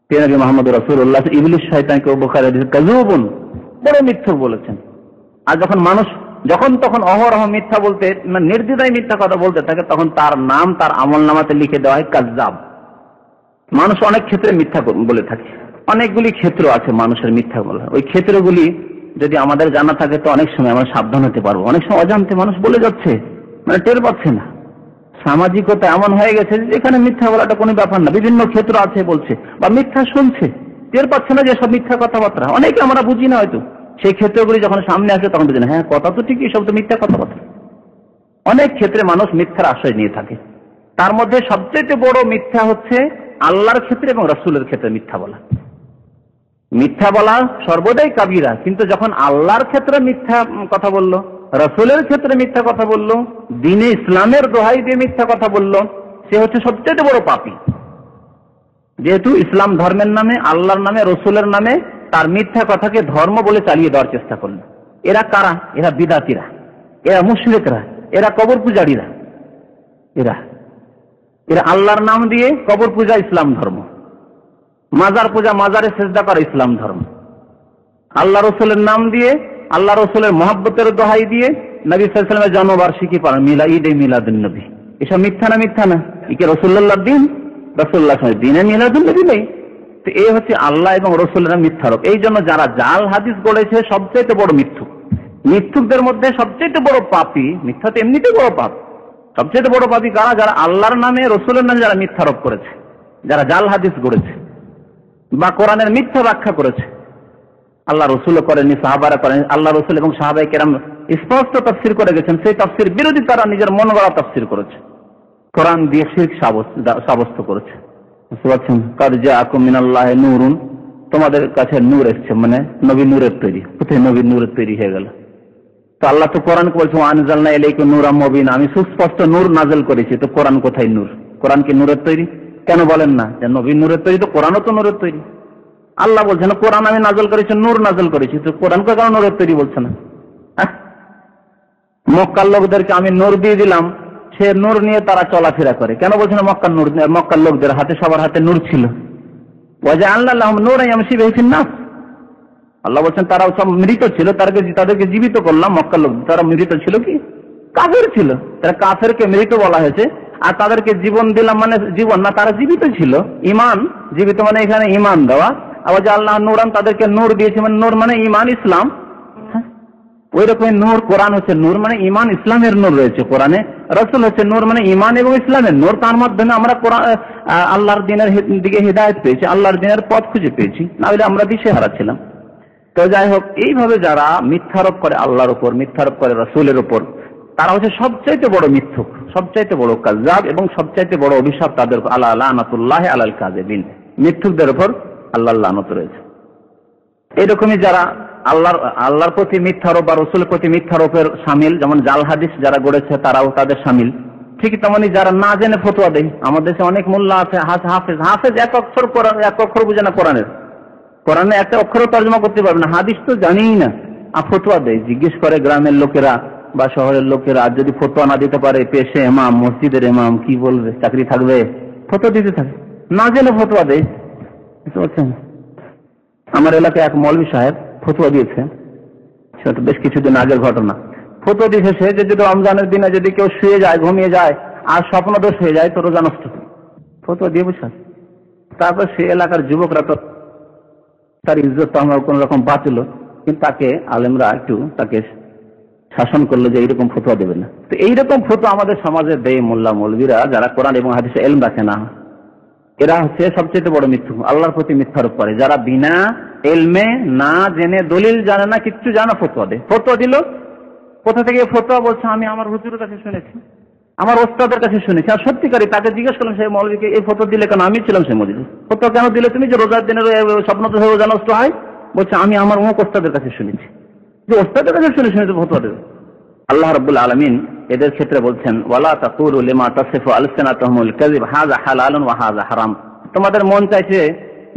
নবী মুহাম্মদ রাসূলুল্লাহ ইবলিস শয়তানকে বুখারী হাদিসে কাযুবুন, বড় মিথ্যুক বলেছেন। আর যখন মানুষ যখন তখন অহরহ মিথ্যা বলতে, নির্দ্বিধায় মিথ্যা কথা বলতে থাকে, তখন তার নাম তার আমলনামাতে লিখে দেওয়া হয় কাযযাব। মানুষ অনেক ক্ষেত্রে মিথ্যা বলে থাকে, অনেকগুলি ক্ষেত্র আছে মানুষের মিথ্যা বলার। ওই ক্ষেত্রগুলি যদি আমাদের জানা থাকে তো অনেক সময় আমরা সাবধান হতে পারবো। অনেক সময় অজান্তে মানুষ বলে যাচ্ছে, টের পাচ্ছে না। সামাজিকতা এমন হয়ে গেছে যে এখানে মিথ্যা বলাটা কোনো ব্যাপার না, বিভিন্ন ক্ষেত্র আছে বলছে, বা মিথ্যা শুনছে, টের পাচ্ছে না যে সব মিথ্যা কথাবার্তা। অনেকে আমরা বুঝি না হয়তো, সেই ক্ষেত্রগুলি যখন সামনে আসে তখন বুঝি না, হ্যাঁ কথা তো ঠিকই, সব তো মিথ্যা কথাবার্তা। অনেক ক্ষেত্রে মানুষ মিথ্যার আশ্রয় নিয়ে থাকে। তার মধ্যে সবচেয়ে বড় মিথ্যা হচ্ছে আল্লাহর ক্ষেত্রে এবং রাসূলের ক্ষেত্রে মিথ্যা বলা। মিথ্যা বলা সর্বদাই কাবিরা, কিন্তু যখন আল্লাহর ক্ষেত্রে মিথ্যা কথা বললো, রাসূলের ক্ষেত্রে মিথ্যা কথা বললো, দ্বীনে ইসলামের দোহাই দিয়ে মিথ্যা কথা বললো, সে হচ্ছে সবচেয়ে বড় পাপী। যেহেতু ইসলাম ধর্মের নামে, আল্লাহর নামে, রসুলের নামে তার মিথ্যা কথাকে ধর্ম বলে চালিয়ে দেওয়ার চেষ্টা করলো। এরা কারা? এরা বিদাতিরা, এরা মুশরিকরা, এরা কবর পূজারীরা। এরা আল্লাহর নাম দিয়ে কবর পূজা ইসলাম ধর্ম, মাজার পূজা, মাজারে সেজদা করা ইসলাম ধর্ম, আল্লাহ রসুলের নাম দিয়ে, আল্লাহ রসুলের মহব্বতের দোহাই দিয়ে নবী সাল্লাল্লাহু আলাইহি ওয়াসাল্লামের জন্মবার্ষিকী পালন, ঈদে মিলাদুন নবী, এসব মিথ্যা না? মিথ্যা না? একে রাসূলুল্লাহর দিন, রাসূলুল্লাহ দিনে মিলাদুন নবী নেই। তো এই হচ্ছে আল্লাহ এবং রসুলের মিথ্যারোপ। এই জন্য যারা জাল হাদিস গড়েছে সবচেয়ে বড় মিথ্যুক। মিথ্যুকদের মধ্যে সবচেয়ে বড় পাপী, মিথ্যা তো এমনিতে বড় পাপ, সবচেয়ে বড় পাপী কারা? যারা আল্লাহর নামে, রসুলের নামে যারা মিথ্যারোপ করেছে, যারা জাল হাদিস গড়েছে বা কোরআনের মিথ্যা ব্যাখ্যা করেছে। আল্লাহ রসুলও করেনি, সাহাবারা করেন। আল্লাহ রসুল এবং সাহাবায়ে কেরাম স্পষ্ট তাফসীর করে গেছেন, সেই তাফসীর বিরোধী তারা নিজের মন গড়া তাফসীর করেছে, কোরআন দিয়ে শিরক সাব্যস্ত করেছে। বুঝতে পারছেন? কাদ জাআকুম মিনাল্লাহি নূরুন, তোমাদের কাছে নূর এসেছে, মানে নবী নূরের তৈরি। কোথায় নবী নূরের তৈরি হয়ে গেল? তো আল্লাহ তো কোরআনকে বলছে আনজালনা ইলাইকা নূরাম মুবিনা, আমি সুস্পষ্ট নূর নাযিল করেছি। তো কোরআন কোথায় নূর? কোরআন কি নূরের তৈরি? কেন বলেন না যে নবী নূরের তৈরি? তো কোরআনও তো নূরের তৈরি। আল্লাহ বলছেন কোরআন আমি নাযিল করেছি, নূর নাযিল করেছি, তো কোরআনকে কেন নূরের তৈরি বলছে না? মক্কার লোকদেরকে আমি নূর দিয়ে দিলাম, সে নূর নিয়ে তারা চলাফেরা করে, কেন বলছে না মক্কার নূর? মক্কার লোকদের হাতে, সবার হাতে নূর ছিল। ওয়াজআলনা লাহুম নূরান ইয়ামশি বিহি ফিন নাস, আল্লাহ বলছেন তারাও সব মৃত ছিল, তাদেরকে জীবিত করলাম। মক্কার লোক তারা মৃত ছিল কি? কাফের ছিল। তারা কাফেরকে মৃত বলা হয়েছে, আর তাদেরকে জীবন দিলাম মানে জীবন না, তারা জীবিত ছিল। ইমান জীবিত মানে এখানে ইমান দেওয়া। আবার যে আল্লাহ নূরান, তাদেরকে নূর দিয়েছে, মানে নূর মানে ইমান ইসলাম। ওই রকম নূর, কোরআন হচ্ছে নূর মানে ইমান ইসলামের নূর রয়েছে কোরআনে। রাসূল হচ্ছে নূর মানে ইমান এবং ইসলামের নূর। তার মাধ্যমে আমরা আল্লাহর দিনের দিকে হিদায়াত পেয়েছি, আল্লাহর দিনের পথ খুঁজে পেয়েছি, না হলে আমরা দিশেহারা ছিলাম। তো যাই হোক, এইভাবে যারা মিথ্যারোপ করে আল্লাহর উপর, মিথ্যারোপ করে রাসূলের উপর, তারা হচ্ছে সবচাইতে বড় মিথ্যুক, সবচাইতে বড় কাযযাব, এবং সবচাইতে বড় অভিশাপ তাদের আলা লানাতুল্লাহি আলাল কাযিবিন। মিথ্যুকদের উপর আল্লাহর লানত রয়েছে। এরকমই যারা আল্লাহর প্রতি মিথ্যারোপ বা রসুলের প্রতি মিথ্যারোপের সামিল, যেমন জাল হাদিস যারা গড়েছে তারাও তাদের সামিল। ঠিক তেমনি যারা না জেনে ফতোয়া দেয়। আমাদের দেশে অনেক মোল্লা আছে, হাফেজ এক অক্ষর বুঝে না কোরআনের, কোরআনে একটা অক্ষরও তর্জমা করতে পারবে না, হাদিস তো জানিই না, আর ফতোয়া দেয়। জিজ্ঞেস করে গ্রামের লোকেরা বা শহরের লোকেরা, আর যদি ফতোয়া না দিতে পারে, পেশে ইমাম, মসজিদের ইমাম, কি বলবে? চাকরি থাকবে? ফতোয়া দিতে থাকে, না জেনে ফতোয়া দেয়। বুঝতে পারছেন? আমার এলাকায় এক মৌলভী সাহেব ফতোয়া দিয়েছে, সেটা বেশ কিছুদিন আগের ঘটনা। ফতোয়া দিয়েছে সে যে যদি রমজানের দিনে যদি কেউ শুয়ে যায়, ঘুমিয়ে যায়, আর স্বপ্নদোষ হয়ে যায়, তো রোজা নষ্ট। ফতোয়া দিয়ে বুঝছেন? তারপর সে এলাকার যুবকরা তো তার ইজ্জত তো আমরা কোন রকম বাঁচলো, কিন্তু তাকে আলেমরা একটু তাকে শাসন করলো যে এইরকম ফতোয়া দেবে না। তো এইরকম ফতোয়া আমাদের সমাজে দেয় মোল্লা মৌলভীরা, যারা কোরআন এবং হাদিসে ইলম রাখে না। এরা হচ্ছে সবচেয়ে বড় মিথ্যুক, আল্লাহর প্রতি মিথ্যারোপ করে। যারা বিনা ইলমে, না জেনে, দলিল জানে না, কিচ্ছু জানা ফতোয়া দেয়। ফতোয়া দিল, কোথা থেকে ফতোয়া? বলছে আমি আমার হুজুরের কাছে শুনেছি, আমার ওস্তাদের কাছে শুনেছি। আর সত্যিকারই তাকে জিজ্ঞেস করলাম, সেই মৌলভীকে এই ফতোয়া দিলে কেন? আমি ছিলাম সেই মসজিদে। ফতোয়া কেন দিলে তুমি যে রোজার দিনের স্বপ্ন তো রোজা নষ্ট হয়? বলছে আমি আমার অমুক ওস্তাদের কাছে শুনেছি। যে ওস্তাদের কাছে শুনেছি ফতোয়া দেবে? আল্লাহ রাব্বুল আলামিন এদের ক্ষেত্রে বলছেন, ওয়ালা তাকুলু লিমা তাসিফু আলসিনাতুহুমুল কাযিব হাযা হালালুন ওয়া হাযা হারাম। তোমাদের মন চাইছে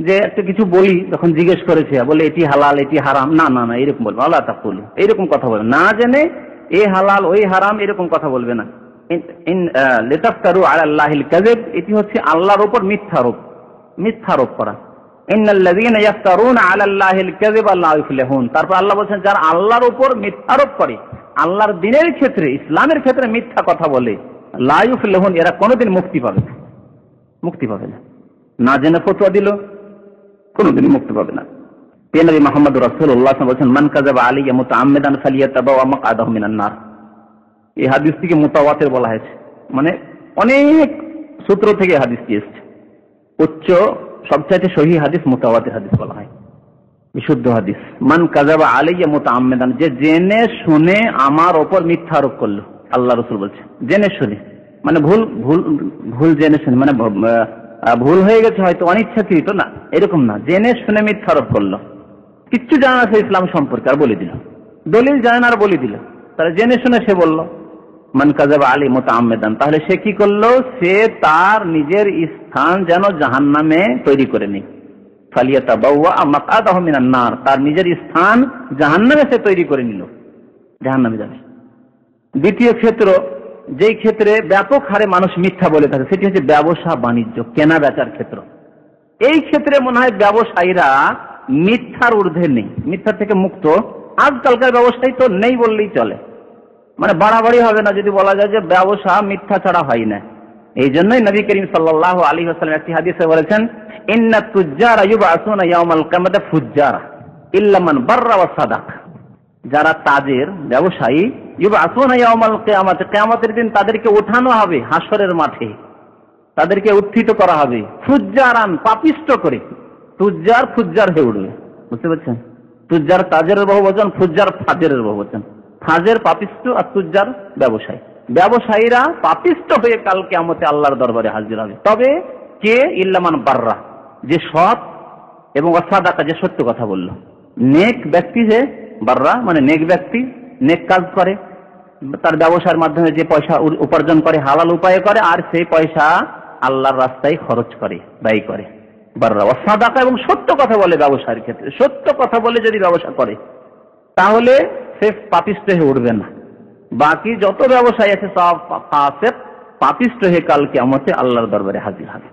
যে একটা কিছু বলি, যখন জিজ্ঞেস করেছে বলে এটি হালাল এটি হারাম, না না না এরকম বলবে। ওয়ালা তাকুলু, এইরকম কথা বলবে না, জেনে এ হালাল ওই হারাম এরকম কথা বলবে না। লিতাফতারু আলাল্লাহিল কাযিব, এটি হচ্ছে আল্লাহর উপর মিথ্যারোপ করা। ইন্নাল্লাযীনা ইফতারুনা আলাল্লাহিল কাযিবা লা ইফলিহুন। তারপর আল্লাহ বলেন যারা আল্লাহর উপর মিথ্যারোপ করে, আল্লাহর দ্বীনের ক্ষেত্রে, ইসলামের ক্ষেত্রে মিথ্যা কথা বলে, লা ইফলিহুন, এরা কোনোদিন মুক্তি পাবে না। না জেনে ফতোয়া দিল, কোনোদিন মুক্তি পাবে না। নবী মুহাম্মদ রাসূলুল্লাহ সাল্লাল্লাহু আলাইহি ওয়াসাল্লাম বলেছেন, মান কাযাবা আলাইয়া মুতাআম্মিদান ফালিয়াতাবাওয়া মাকআদাহু মিনান নার। এই হাদিসটিকে মুতাওয়াতির বলা হয়েছে, মানে অনেক সূত্র থেকে হাদিসটি এসেছে। উচ্চ সবচাইতে সহিহ হাদিস মুতাওয়াতির হাদিস বলা হয়, বিশুদ্ধ হাদিস। মান কাযাবা আলাইয়া মুতাআম্মিদান, যে জেনে শুনে আমার ওপর মিথ্যা আরোপ করলো। আল্লাহ রাসূল বলছেন জেনে শুনে, মানে ভুল জেনে শুনে, মানে ভুল হয়ে গেছে হয়তো, অনিচ্ছাকৃত না, এরকম না, জেনে শুনে মিথ্যা আরোপ করলো। কিচ্ছু জানা আছে ইসলাম সম্পর্কে আর বলে দিল, দলিল জানে না আর বলে দিল, তাহলে জেনে শুনে সে বলল মান কাযাবা আলী মুতাআম্মিদান, তাহলে সে কি করলো? সে তার নিজের স্থান যেন জাহান্নামে তৈরি করে নি। ফালিয়াতাবাওয়া মাকআদাহু মিনান নার, তার নিজের স্থান জাহান্নামে সে তৈরি করে নিল, জাহান্নামে যাবে। দ্বিতীয় ক্ষেত্র, যেই ক্ষেত্রে ব্যাপক হারে মানুষ মিথ্যা বলে থাকে, সেটি হচ্ছে ব্যবসা বাণিজ্য, কেনা বেচার ক্ষেত্র। এই ক্ষেত্রে মনে হয় ব্যবসায়ীরা মিথ্যার ঊর্ধ্বে নেই, মিথ্যা থেকে মুক্ত। আজকালকার ব্যবসায়ী তো নেই বললেই চলে, মানে বাড়াবাড়ি হবে না যদি বলা যায় যে ব্যবসা মিথ্যা ছাড়া হয় না। এই জন্যই নবী করিম সাল্লাল্লাহু আলাইহি ওয়াসাল্লাম একটি হাদিসে বলেছেন, ইন্নাত তুজ্জারা ইউবআসুনা ইয়াউমাল কিয়ামাতি ফুজ্জারা ইল্লা মান বাররা ওয়া সাদাক। যারা তাজের ব্যবসায়ী, ইউবআসুনা ইয়াউমাল কিয়ামাতি, কিয়ামতের দিন তাদেরকে ওঠানো হবে হাসরের মাঠে, তাদেরকে উত্থিত করা হবে ফুজ্জারান, পাপিষ্ট করে। তুজ্জার ফুজ্জার হয়ে উঠবে, বুঝতে পারছেন? তুজ্জার তাজের বহুবচন, ফুজ্জার ফাজেরের বহুবচন। ফাজের পাপিষ্ট আর তুজ্জার ব্যবসায়ী। ব্যবসায়ীরা পাপিষ্ট হয়ে কাল কিয়ামতে আল্লাহর দরবারে হাজির হবে। তবে কে? ইল্লা মান বাররা, যে সৎ এবং ওয়াসাদাকা, যে সত্য কথা বলল। নেক ব্যক্তি, যে বাররা মানে নেক ব্যক্তি, নেক কাজ করে, তার ব্যবসার মাধ্যমে যে পয়সা উপার্জন করে হালাল উপায়ে করে, আর সেই পয়সা আল্লাহর রাস্তায় খরচ করে, ব্যয় করে। বাররা ওয়াসাদাকা, এবং সত্য কথা বলে ব্যবসার ক্ষেত্রে। সত্য কথা বলে যদি ব্যবসা করে তাহলে সে পাপিষ্ট হয়ে উঠবে না। বাকি যত ব্যবসায়ী আছে সব ফাসিক, পাপিষ্ট হয়ে কাল কিয়ামতে আল্লাহর দরবারে হাজির হবে।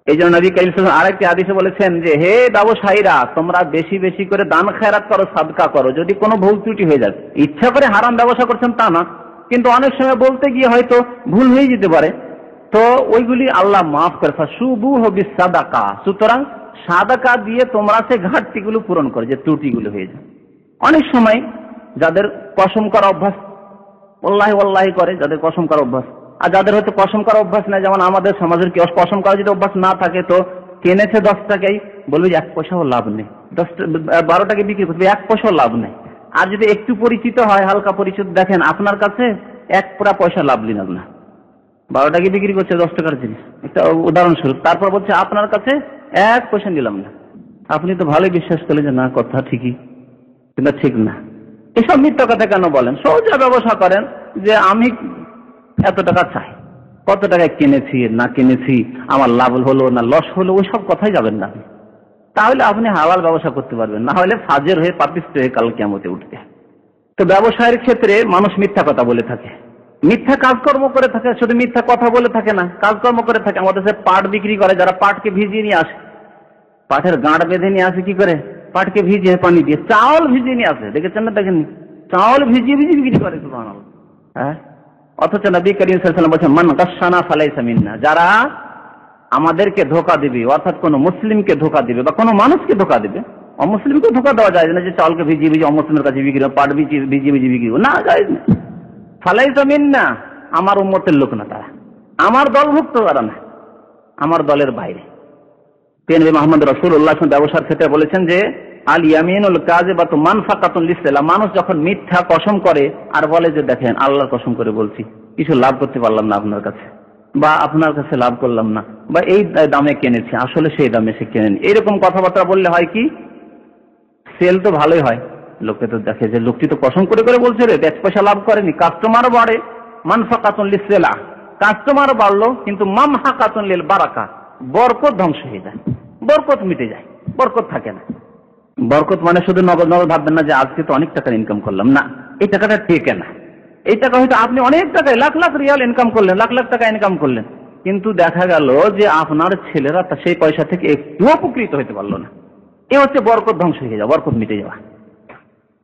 এই জন্য নবী কারীম সাল্লাল্লাহু আলাইহি ওয়াসাল্লাম আরেকটি হাদিসে বলেছেন যে, হে ব্যবসায়ীরা, তোমরা বেশি বেশি করে দান খয়রাত করো, সাদকা করো। যদি কোনো ভুল ত্রুটি হয়ে যায়, ইচ্ছা করে হারাম ব্যবসা করছেন তা না, কিন্তু অনেক সময় বলতে গিয়ে হয়তো ভুল হয়ে যেতে পারে, তো ওইগুলি আল্লাহ মাফ করে। ফাসুবুহু বিসাদাকা, সুতরাং সাদাকা দিয়ে তোমরা সেই ঘাটতিগুলো পূরণ করো, যে ত্রুটিগুলো হয়ে যায়। অনেক সময় যাদের কসম করা অভ্যাস, ওয়াল্লাহি ওয়াল্লাহি করে, যাদের কসম করা অভ্যাস, আর যাদের হয়তো কসম করা অভ্যাস নাই, যেমন আমাদের সমাজের কি কসম করা যদি অভ্যাস না থাকে, তো কিনেছে 10 টাকায়, বলবে যে 1 পয়সাও লাভ নেই, 12 টাকায় বিক্রি করবে, 1 পয়সাও লাভ নেই। আর যদি একটু পরিচিত হয়, হালকা পরিচিত, দেখেন আপনার কাছে 1 পুরা পয়সা লাভ নিলাম না, 12 টাকায় বিক্রি করছে 10 টাকার জিনিস, একটা উদাহরণস্বরূপ। তারপর বলছে আপনার কাছে 1 পয়সা নিলাম না। আপনি তো ভালোই বিশ্বাস করলেন যে না, কথা ঠিকই, কিন্তু ঠিক না। এসব মিথ্যা কথা কেন বলেন? সোজা ব্যবসা করেন যে আমি এত টাকা চাই, কত টাকায় কিনেছি না কিনেছি, আমার লাভ হলো না লস হলো, ওই সব কথাই যাবেন না। তাহলে আপনি হালাল ব্যবসা করতে পারবেন, না হলে ফাজের হয়ে পাপিষ্ট হয়ে কাল কিয়ামতে উঠবে। তো ব্যবসায়ের ক্ষেত্রে মানুষ মিথ্যা কথা বলে থাকে, মিথ্যা কাজকর্ম করে থাকে, শুধু মিথ্যা কথা বলে থাকে না, কাজকর্ম করে থাকে। আমাদের সে পাট বিক্রি করে, যারা পাটকে ভিজিয়ে নিয়ে আসে, পাটের গাঁট বেঁধে নিয়ে আসে, কি করে? পাটকে ভিজিয়ে পানি দিয়ে। চাউল ভিজিয়ে নিয়ে আসে, দেখেছেন না দেখেননি? চাউল ভিজিয়ে ভিজিয়ে বিক্রি করে, সুবহানাল্লাহ। হ্যাঁ, অথচ নবী করিম সাল্লাল্লাহু আলাইহি ওয়াসাল্লাম বলেছেন, মান গাশশানা ফালাইসা মিন্না, যারা আমাদেরকে ধোঁকা দিবে, অর্থাৎ কোন মুসলিমকে ধোঁকা দিবে বা কোন মানুষকে ধোঁকা দিবে। অমুসলিমকে ধোঁকা দেওয়া যায় না, যে চাউলকে ভিজিয়ে ভিজিয়ে অমুসলিমের কাছে বিক্রি, পাট ভিজিয়ে ভিজিয়ে বিক্রি না, যায় না। ফালাইসা মিন্না, আমার উম্মতের লোক না, তারা আমার দলভুক্ত, তারা না, আমার দলের বাইরে। নবী মুহাম্মদ রাসূলুল্লাহ ব্যবসার ক্ষেত্রে বলেছেন যে, আল ইয়ামিনুল কাযিবাতু মানফাকাতুন লিসসালাম, মানুষ যখন মিথ্যা কসম করে আর বলে যে দেখেন আল্লাহর কসম করে বলছি, কিছু লাভ করতে পারলাম না আপনার কাছে, বা আপনার কাছে লাভ করলাম না, বা এই দামে কিনেছি, আসলে সেই দামে সে কেনেন, এরকম কথাবার্তা বললে হয় কি, সেল তো ভালোই হয়, লোকে তো দেখে যে লোকটি তো কসম করে করে বলছে রে, 1 পয়সা লাভ করেনি, কাস্টমার বাড়ে। মানফাকাতুন লিসসালা, কাস্টমার বাড়লো, কিন্তু মামহাকাতুন লিল বারাকা, বরকত ধ্বংস হয়ে যায়, বরকত মিটে যায়, বরকত থাকে না। বরকত মানে শুধু নগদ নগদ ভাববেন না যে আজকে তো অনেক টাকা ইনকাম করলাম, না, এই টাকাটা টেকে না। এই টাকা হয়তো আপনি অনেক টাকায় লাখ লাখ রিয়াল ইনকাম করলেন, লাখ লাখ টাকা ইনকাম করলেন, কিন্তু দেখা গেল যে আপনার ছেলেরা সেই পয়সা থেকে একটু উপকৃত হতে পারলো না। এ হচ্ছে বরকত ধ্বংস হয়ে যাওয়া, বরকত মিটে যাওয়া।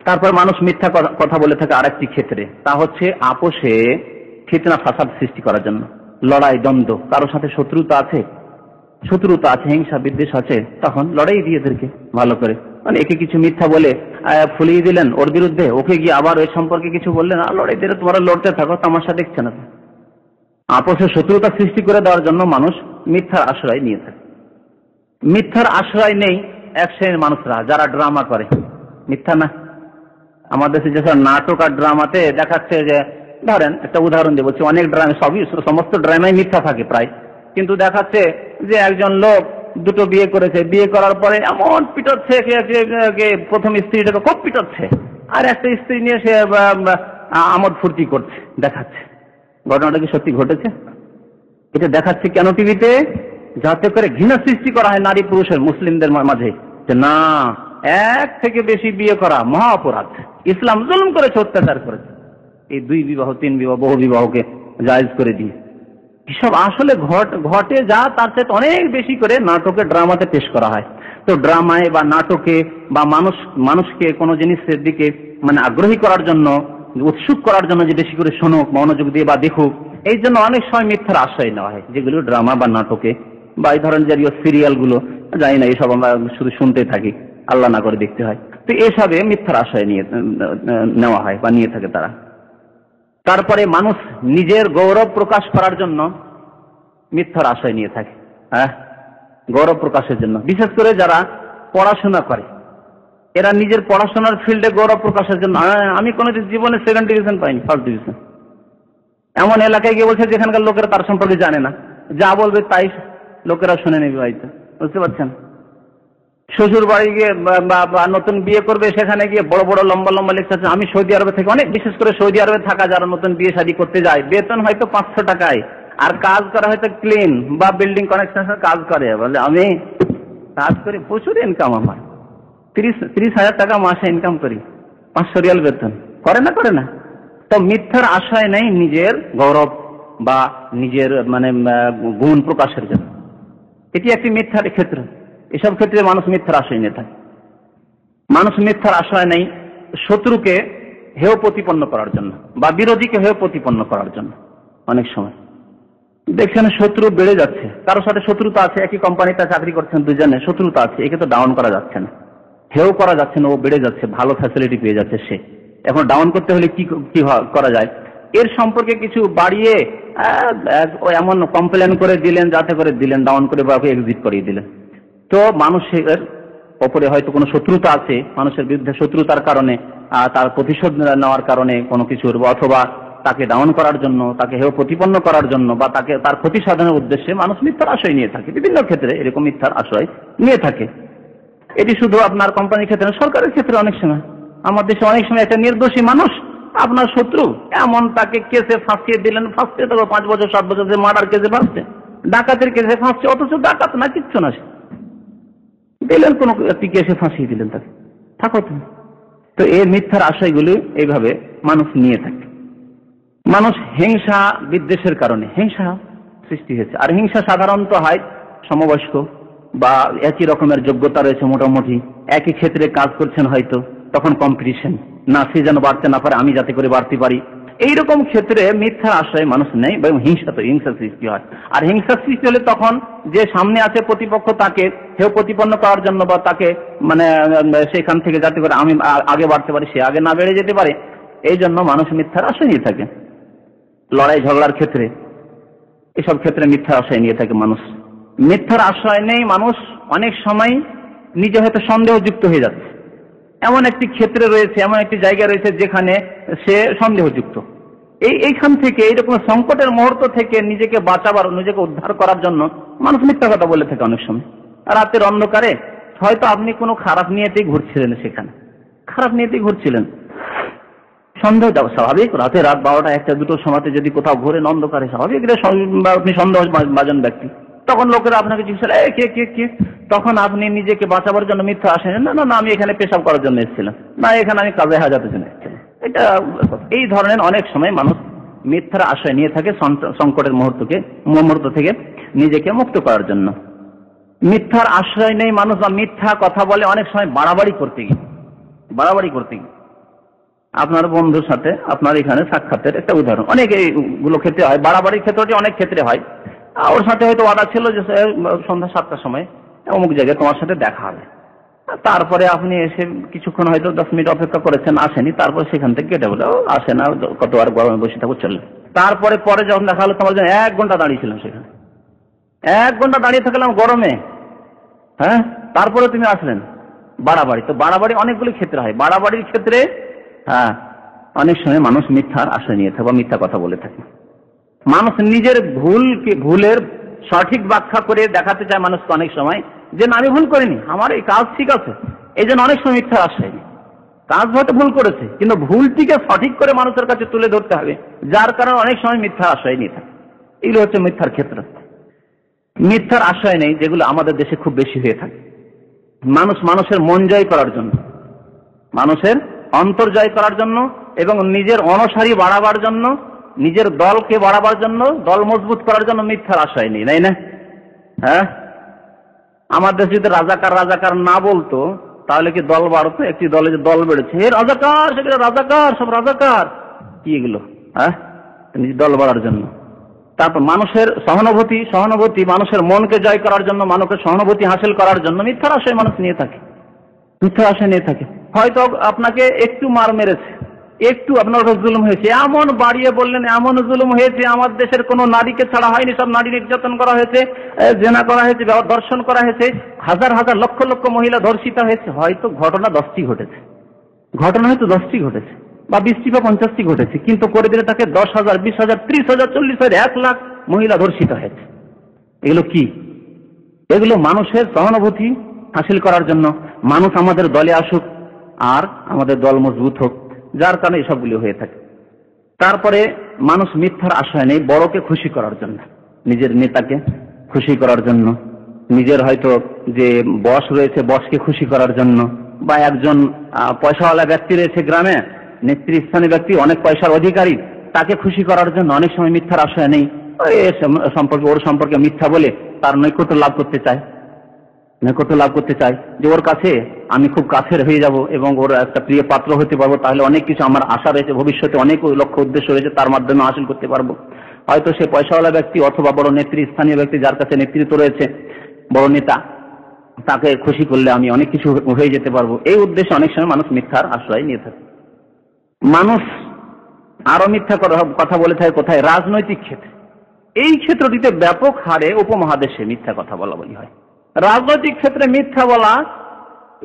তারপর মানুষ মিথ্যা কথা বলে থাকে আরেকটি ক্ষেত্রে, তা হচ্ছে আপোষে ফিতনা ফাসাদ সৃষ্টি করার জন্য, লড়াই দ্বন্দ্ব, কারোর সাথে শত্রুতা আছে, হিংসা বিদ্বেষ আছে, তখন লড়াই দিয়ে এদেরকে ভালো করে, মানে একে কিছু মিথ্যা বলে ফুলিয়ে দিলেন ওর বিরুদ্ধে, ওকে গিয়ে আবার ওই সম্পর্কে কিছু বললেন, আর লড়াই দিয়ে তোমরা লড়তে থাকো, তামাশা দেখছে না। আপোষে শত্রুতা সৃষ্টি করে দেওয়ার জন্য মানুষ মিথ্যার আশ্রয় নিয়ে থাকে। মিথ্যার আশ্রয় নেই এক শ্রেণীর মানুষরা, যারা ড্রামা করে, মিথ্যা না। আমাদের দেশে যেসব নাটক আর ড্রামাতে দেখাচ্ছে যে, ধরেন একটা উদাহরণ দিয়ে বলছি, অনেক ড্রামা, সমস্ত ড্রামায় মিথ্যা থাকে প্রায়, কিন্তু দেখাচ্ছে যে একজন লোক দুটো বিয়ে করেছে, বিয়ে করার পরে এমন পিটাচ্ছে, প্রথম স্ত্রীটাকে খুব পিটাচ্ছে, আর একটা স্ত্রী নিয়ে সে আমোদ ফুর্তি করছে, দেখাচ্ছে। ঘটনাটা কি সত্যি ঘটেছে? এটা দেখাচ্ছে কেন টিভিতে? যাতে করে ঘৃণা সৃষ্টি করা হয় নারী পুরুষের, মুসলিমদের মাঝে, যে না, এক থেকে বেশি বিয়ে করা মহা অপরাধ, ইসলাম জুলুম করেছে, অত্যাচার করেছে, এই 2 বিবাহ 3 বিবাহ বহু বিবাহকে জায়েজ করে দিয়ে। এসব আসলে ঘটে যা তার চেয়ে অনেক বেশি করে নাটকে, ড্রামাতে পেশ করা হয়। তো ড্রামায় বা নাটকে বা মানুষকে কোনো জিনিসের দিকে মানে আগ্রহী করার জন্য, উৎসুক করার জন্য, যে বেশি করে শোনুক, মনোযোগ দিয়ে বা দেখুক, এই জন্য অনেক সময় মিথ্যার আশ্রয় নেওয়া হয়, যেগুলো ড্রামা বা নাটকে বা এই ধরনের জাতীয় সিরিয়ালগুলো, জানি না, এসব আমরা শুধু শুনতে থাকি, আল্লাহ না করে দেখতে হয়। তো এসবে মিথ্যার আশ্রয় নেওয়া হয় বা নিয়ে থাকে তারা। তারপরে মানুষ নিজের গৌরব প্রকাশ করার জন্য মিথ্যার আশ্রয় নিয়ে থাকে। গৌরব প্রকাশের জন্য, বিশেষ করে যারা পড়াশোনা করে, এরা নিজের পড়াশোনার ফিল্ডে গৌরব প্রকাশের জন্য, আমি কোনোদিন জীবনে 2nd ডিভিশন পাইনি, 1st ডিভিশন। এমন এলাকায় গিয়ে বলছে যেখানকার লোকেরা তার সম্পর্কে জানে না, যা বলবে তাই লোকেরা শুনে নেবে হয়তো, বুঝতে পারছেন? শ্বশুর বাড়ি গিয়ে বা নতুন বিয়ে করবে, সেখানে গিয়ে বড় বড় লম্বা লম্বা লেকচার। আমি সৌদি আরবে থেকে অনেক, বিশেষ করে সৌদি আরবে থাকা যারা নতুন বিয়ে শাদী করতে যায়, বেতন হয়তো 500 টাকায়, আর কাজ করা হয়তো ক্লিন বা বিল্ডিং কনেকশনের কাজ করে। বলে আমি কাজ করি, প্রচুর ইনকাম আমার, 30,000 টাকা মাসে ইনকাম করি, 500 রিয়াল বেতন। করে না? তো মিথ্যার আশায় নেই নিজের গৌরব বা নিজের মানে গুণ প্রকাশের জন্য, এটি একটি মিথ্যার ক্ষেত্র। এসব ক্ষেত্রে মানুষ মিথ্যার আশ্রয় নিয়ে থাকে। মানুষ মিথ্যার আশ্রয় নেই শত্রুকে হেয় প্রতিপন্ন করার জন্য বা বিরোধীকে হেয় প্রতিপন্ন করার জন্য। অনেক সময় দেখছেন শত্রু বেড়ে যাচ্ছে, কারোর সাথে শত্রুতা আছে, একই কোম্পানিতে চাকরি করছেন দুজনে, শত্রুতা আছে, একে তো ডাউন করা যাচ্ছে না, হেয় করা যাচ্ছে না, ও বেড়ে যাচ্ছে, ভালো ফ্যাসিলিটি পেয়ে যাচ্ছে সে। এখন ডাউন করতে হলে কি করা যায়? এর সম্পর্কে কিছু বাড়িয়ে এমন কমপ্লেন করে দিলেন, যাতে করে দিলেন ডাউন করে বা এক্সিট করিয়ে দিলেন। তো মানুষের ওপরে হয়তো কোনো শত্রুতা আছে, মানুষের বিরুদ্ধে শত্রুতার কারণে, তার প্রতিশোধ নেওয়ার কারণে কোনো কিছুর, অথবা তাকে ডাউন করার জন্য, তাকে হেয় প্রতিপন্ন করার জন্য, বা তার ক্ষতি সাধনের উদ্দেশ্যে মানুষ মিথ্যার আশ্রয় নিয়ে থাকে। বিভিন্ন ক্ষেত্রে এরকম মিথ্যার আশ্রয় নিয়ে থাকে। এটি শুধু আপনার কোম্পানির ক্ষেত্রে, সরকারের ক্ষেত্রে অনেক সময়, আমার দেশে অনেক সময় একটা নির্দোষী মানুষ আপনার শত্রু, এমন তাকে কেসে ফাঁসিয়ে দিলেন, ফাঁসতে তো 5 বছর 7 বছর, যে মার্ডার কেসে ফাঁসছে, ডাকাতের কেসে ফাঁসছে, অথচ ডাকাত না, কিচ্ছু না, দিলেন কোনো একটি কেসে ফাঁসিয়ে দিলেন তাকে, থাকো তুমি। তো এই মিথ্যার আশয়গুলি এইভাবে মানুষ নিয়ে থাকে। মানুষ হিংসা বিদ্বেষের কারণে হিংসা সৃষ্টি হয়েছে। আর হিংসা সাধারণত হয় সমবয়স্ক বা একই রকমের যোগ্যতা রয়েছে, মোটামুটি একই ক্ষেত্রে কাজ করছেন হয়তো, তখন কম্পিটিশন, না সে যেন বাড়তে না পারে, আমি যাতে করে বাড়তে পারি, এইরকম ক্ষেত্রে মিথ্যা আশ্রয় মানুষ নেই, এবং হিংসা সৃষ্টি হয়। আর হিংসা সৃষ্টি হলে তখন যে সামনে আছে প্রতিপক্ষ, তাকে হেয় প্রতিপন্ন করার জন্য, বা তাকে মানে সেখান থেকে যাতে করে আমি আগে বাড়তে পারি, সে আগে না বেড়ে যেতে পারে, এই জন্য মানুষ মিথ্যার আশ্রয় নিয়ে থাকে। লড়াই ঝগড়ার ক্ষেত্রে, এসব ক্ষেত্রে মিথ্যার আশ্রয় নিয়ে থাকে মানুষ। মিথ্যার আশ্রয় নেই মানুষ অনেক সময় নিজে হয়তো সন্দেহযুক্ত হয়ে যাচ্ছে, এমন একটি ক্ষেত্রে রয়েছে, এমন একটি জায়গা রয়েছে যেখানে সে সন্দেহযুক্ত। এইখান থেকে, এইরকম সংকটের মুহূর্ত থেকে নিজেকে বাঁচাবার, নিজেকে উদ্ধার করার জন্য মানুষ মিথ্যা কথা বলে থাকে অনেক সময়। রাতের অন্ধকারে হয়তো আপনি কোনো খারাপ নিয়েতেই ঘুরছিলেন, সেখানে খারাপ নিয়েতেই ঘুরছিলেন, সন্দেহ স্বাভাবিক, রাত 12টা 1টা 2টোর সময়তে যদি কোথাও ঘোরেন অন্ধকারে, স্বাভাবিক আপনি সন্দেহ বাজন ব্যক্তি, তখন লোকেরা আপনাকে জিজ্ঞাসা কে, তখন আপনি নিজেকে বাঁচাবার জন্য মিথ্যা আসেন, না আমি এখানে পেশাব করার জন্য এসেছিলাম, না এখানে আমি কাজে হাজাতের জন্য এসেছিলাম। এটা এই ধরনের অনেক সময় মানুষ মিথ্যার আশ্রয় নিয়ে থাকে সংকটের মুহূর্ত থেকে নিজেকে মুক্ত করার জন্য। মিথ্যার আশ্রয় নেই মানুষ, বা মিথ্যা কথা বলে অনেক সময় বাড়াবাড়ি করতে গিয়ে। আপনার বন্ধুর সাথে আপনার এখানে সাক্ষাতের একটা উদাহরণ, অনেক এইগুলো ক্ষেত্রে হয়, বাড়াবাড়ির ক্ষেত্রটি অনেক ক্ষেত্রে হয়। ওর সাথে হয়তো ওয়াদা ছিল যে সন্ধ্যা 7টার সময় অমুক জায়গায় তোমার সাথে দেখা হবে, তারপরে আপনি এসে কিছুক্ষণ হয়তো 10 মিনিট অপেক্ষা করেছেন, আসেনি, তারপর সেখান থেকে কেটে বলে আসে না, কতবার গরমে বসে থাকো চলবে। তারপরে যখন দেখা হলো, তোমার জন্য 1 ঘন্টা দাঁড়িয়েছিলাম সেখানে, 1 ঘন্টা দাঁড়িয়ে থাকলাম গরমে, তারপরে তুমি আসলেন। বাড়াবাড়ি, তো বাড়াবাড়ি অনেকগুলি ক্ষেত্রে হয়। বাড়াবাড়ির ক্ষেত্রে অনেক সময় মানুষ মিথ্যার আশ্রয় নিয়ে থাকে বা মিথ্যা কথা বলে থাকে। মানুষ নিজের ভুলের সঠিক ব্যাখ্যা করে দেখাতে চায় মানুষকে অনেক সময় যে না, আমি ভুল করিনি, আমার এই কাজ ঠিক আছে। এই জন্য অনেক সময় মিথ্যার আশ্রয় নেই। কাজ হয়তো ভুল করেছে, কিন্তু ভুলটিকে সঠিক করে মানুষের কাছে তুলে ধরতে হবে, যার কারণে অনেক সময় মিথ্যার আশ্রয় নিয়ে থাকে। এগুলো হচ্ছে মিথ্যার ক্ষেত্র। মিথ্যার আশ্রয় নেই যেগুলো আমাদের দেশে খুব বেশি হয়ে থাকে। মানুষের মন জয় করার জন্য, মানুষের অন্তর জয় করার জন্য এবং নিজের অনুসারী বাড়াবার জন্য, নিজের দলকে বাড়াবার জন্য, দল মজবুত করার জন্য মিথ্যার আশ্রয় নেই, তাই না? হ্যাঁ, আমার দেশে যদি রাজাকার না বলতো তাহলে কি দল বাড়তো? একটি দলে যে দল বেড়েছে, হে রাজাকার, সেগুলো রাজাকার, সব রাজাকার, কি এগুলো? হ্যাঁ, দল বাড়ার জন্য। তারপর মানুষের সহানুভূতি, মানুষের মনকে জয় করার জন্য, মানুষের সহানুভূতি হাসিল করার জন্য মিথ্যার আশায় মানুষ নিয়ে থাকে, মিথ্যার আশায় নিয়ে থাকে। হয়তো আপনাকে একটু মার মেরেছে, একটু আপনার জুলুম হয়েছে, এমন বাড়িয়ে বললেন এমন জুলুম হয়েছে, আমার দেশের কোনো নারীকে ছাড়া হয়নি, সব নারী নির্যাতন করা হয়েছে, জেনা করা হয়েছে, ধর্ষণ করা হয়েছে, হাজার হাজার লক্ষ লক্ষ মহিলা ধর্ষিত হয়েছে। হয়তো ঘটনা 10টি ঘটেছে, ঘটনা হয়তো 10টি ঘটেছে বা 20টি বা 50টি ঘটেছে, কিন্তু করে দিলে তাকে 10,000, 20,000, 30,000, 40,000, 1 লাখ মহিলা ধর্ষিত হয়েছে। এগুলো কি? এগুলো মানুষের সহানুভূতি হাসিল করার জন্য, মানুষ আমাদের দলে আসুক আর আমাদের দল মজবুত হোক, যার কারণে এসবগুলি হয়ে থাকে। তারপরে মানুষ মিথ্যার আশ্রয় নেই বড়কে খুশি করার জন্য, নিজের নেতাকে খুশি করার জন্য, নিজের হয়তো যে বস রয়েছে বসকে খুশি করার জন্য, বা একজন পয়সাওয়ালা ব্যক্তি রয়েছে গ্রামে, নেতৃস্থানীয় ব্যক্তি, অনেক পয়সার অধিকারী, তাকে খুশি করার জন্য অনেক সময় মিথ্যার আশ্রয় নেই, ওর সম্পর্কে মিথ্যা বলে তার নৈকট্য লাভ করতে চায়, যে ওর কাছে আমি খুব কাছের হয়ে যাব এবং ওর একটা প্রিয় পাত্র হতে পারবো, তাহলে অনেক কিছু আমার আশা রয়েছে, ভবিষ্যতে অনেক লক্ষ্য উদ্দেশ্য রয়েছে, তার মাধ্যমে হাসিল করতে পারবো। হয়তো সে পয়সাওয়ালা ব্যক্তি অথবা বড় নেতৃস্থানীয় ব্যক্তি, যার কাছে নেতৃত্ব রয়েছে, বড় নেতা, তাকে খুশি করলে আমি অনেক কিছু হয়ে যেতে পারবো। এই উদ্দেশ্যে অনেক সময় মানুষ মিথ্যার আশ্রয় নিয়ে থাকে। মানুষ আরো মিথ্যা কথা বলে থাকে কোথায়? রাজনৈতিক ক্ষেত্রে। এই ক্ষেত্রটিতে ব্যাপক হারে উপমহাদেশে মিথ্যা কথা বলা বলি হয়। রাজনৈতিক ক্ষেত্রে মিথ্যা বলা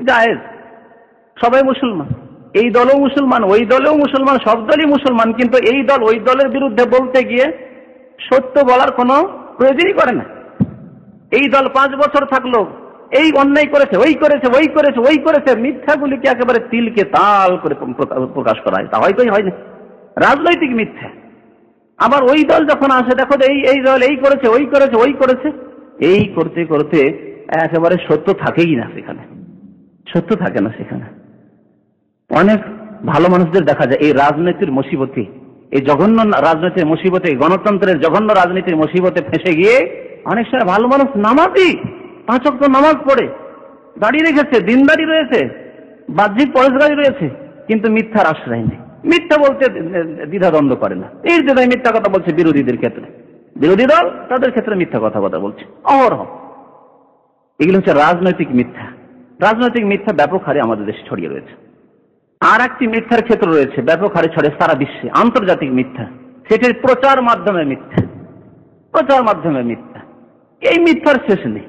জায়েজ, সবাই মুসলমান, এই দলও মুসলমান, ওই দলেও মুসলমান, সব দলই মুসলমান, কিন্তু এই দল ওই দলের বিরুদ্ধে বলতে গিয়ে সত্য বলার কোনো প্রয়োজনই করে না। এই দল 5 বছর থাকলো, এই অন্যায় করেছে, ওই করেছে, মিথ্যাগুলিকে একেবারে তিলকে তাল করে প্রকাশ করা হয়, তা হয়তোই হয় না, রাজনৈতিক মিথ্যা। আবার ওই দল যখন আসে, দেখো এই দল এই করেছে, ওই করেছে, এই করতে করতে একেবারে সত্য থাকেই না সেখানে, সত্য থাকে না সেখানে। অনেক ভালো মানুষদের দেখা যায় এই রাজনীতির মুসিবতে, এই জঘন্য রাজনীতির মুসিবতে, গণতন্ত্রের জঘন্য রাজনীতির মুসিবতে ফেঁসে গিয়ে অনেক সময় ভালো মানুষ নামাজি, 5 ওয়াক্ত নামাজ পড়ে, দাঁড়িয়ে রেখেছে, দিনদারি রয়েছে, বাহ্যিক পরেশগারি রয়েছে, কিন্তু মিথ্যার আশ্রয় নেই, মিথ্যা বলতে দ্বিধাদ্বন্দ্ব করে না। এই যে মিথ্যা কথা বলছে বিরোধীদের ক্ষেত্রে, বিরোধী দল তাদের ক্ষেত্রে মিথ্যা কথা বলছে অহরহ। এগুলো হচ্ছে রাজনৈতিক মিথ্যা। রাজনৈতিক মিথ্যা ব্যাপক হারে আমাদের দেশে ছড়িয়ে রয়েছে। আর একটি মিথ্যার ক্ষেত্র রয়েছে ব্যাপক হারে ছড়িয়ে সারা বিশ্বে, আন্তর্জাতিক মিথ্যা। সেটির প্রচার মাধ্যমে মিথ্যা, প্রচার মাধ্যমে মিথ্যা। এই মিথ্যার শেষ নেই।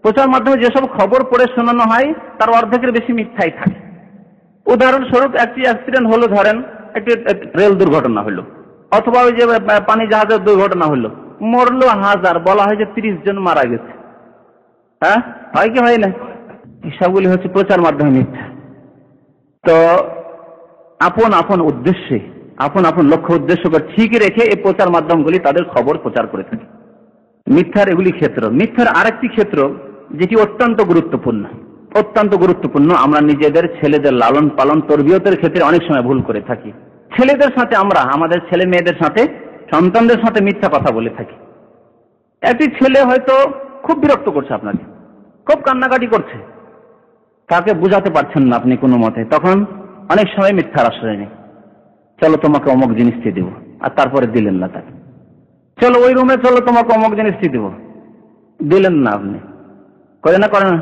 প্রচার মাধ্যমে যেসব খবর পড়ে শোনানো হয় তার অর্ধেকের বেশি মিথ্যাই থাকে। উদাহরণস্বরূপ একটি অ্যাক্সিডেন্ট হলো, ধরেন একটি রেল দুর্ঘটনা হলো, অথবা ওই যে পানি জাহাজের দুর্ঘটনা হলো, মরলো 1000, বলা হয় যে 30 জন মারা গেছে। হ্যাঁ, হয় কি হয় না? এসবগুলি হচ্ছে প্রচার মাধ্যমে মিথ্যা। তো আপন আপন উদ্দেশ্যে, আপন আপন লক্ষ্য উদ্দেশ্যকে ঠিক রেখে এই প্রচার মাধ্যমগুলি তাদের খবর প্রচার করে থাকে। মিথ্যার এগুলি ক্ষেত্র। মিথ্যার আরেকটি ক্ষেত্র যেটি অত্যন্ত গুরুত্বপূর্ণ, অত্যন্ত গুরুত্বপূর্ণ, আমরা নিজেদের ছেলেদের লালন পালন তরবিয়তের ক্ষেত্রে অনেক সময় ভুল করে থাকি। ছেলেদের সাথে আমরা আমাদের ছেলে মেয়েদের সাথে, সন্তানদের সাথে মিথ্যা কথা বলে থাকি। একটি ছেলে হয়তো খুব বিরক্ত করছে আপনাকে, খুব কান্নাকাটি করছে, তাকে বুঝাতে পারছেন না আপনি কোনো মতে, তখন অনেক সময় মিথ্যার আশ্রয় নেই। চলো তোমাকে অমুক জিনিসটি দেব, আর তারপরে দিলেন না তাকে। চলো ওই রুমে, চলো তোমাকে অমুক জিনিসটি দেব, দিলেন না আপনি, করে না করে না।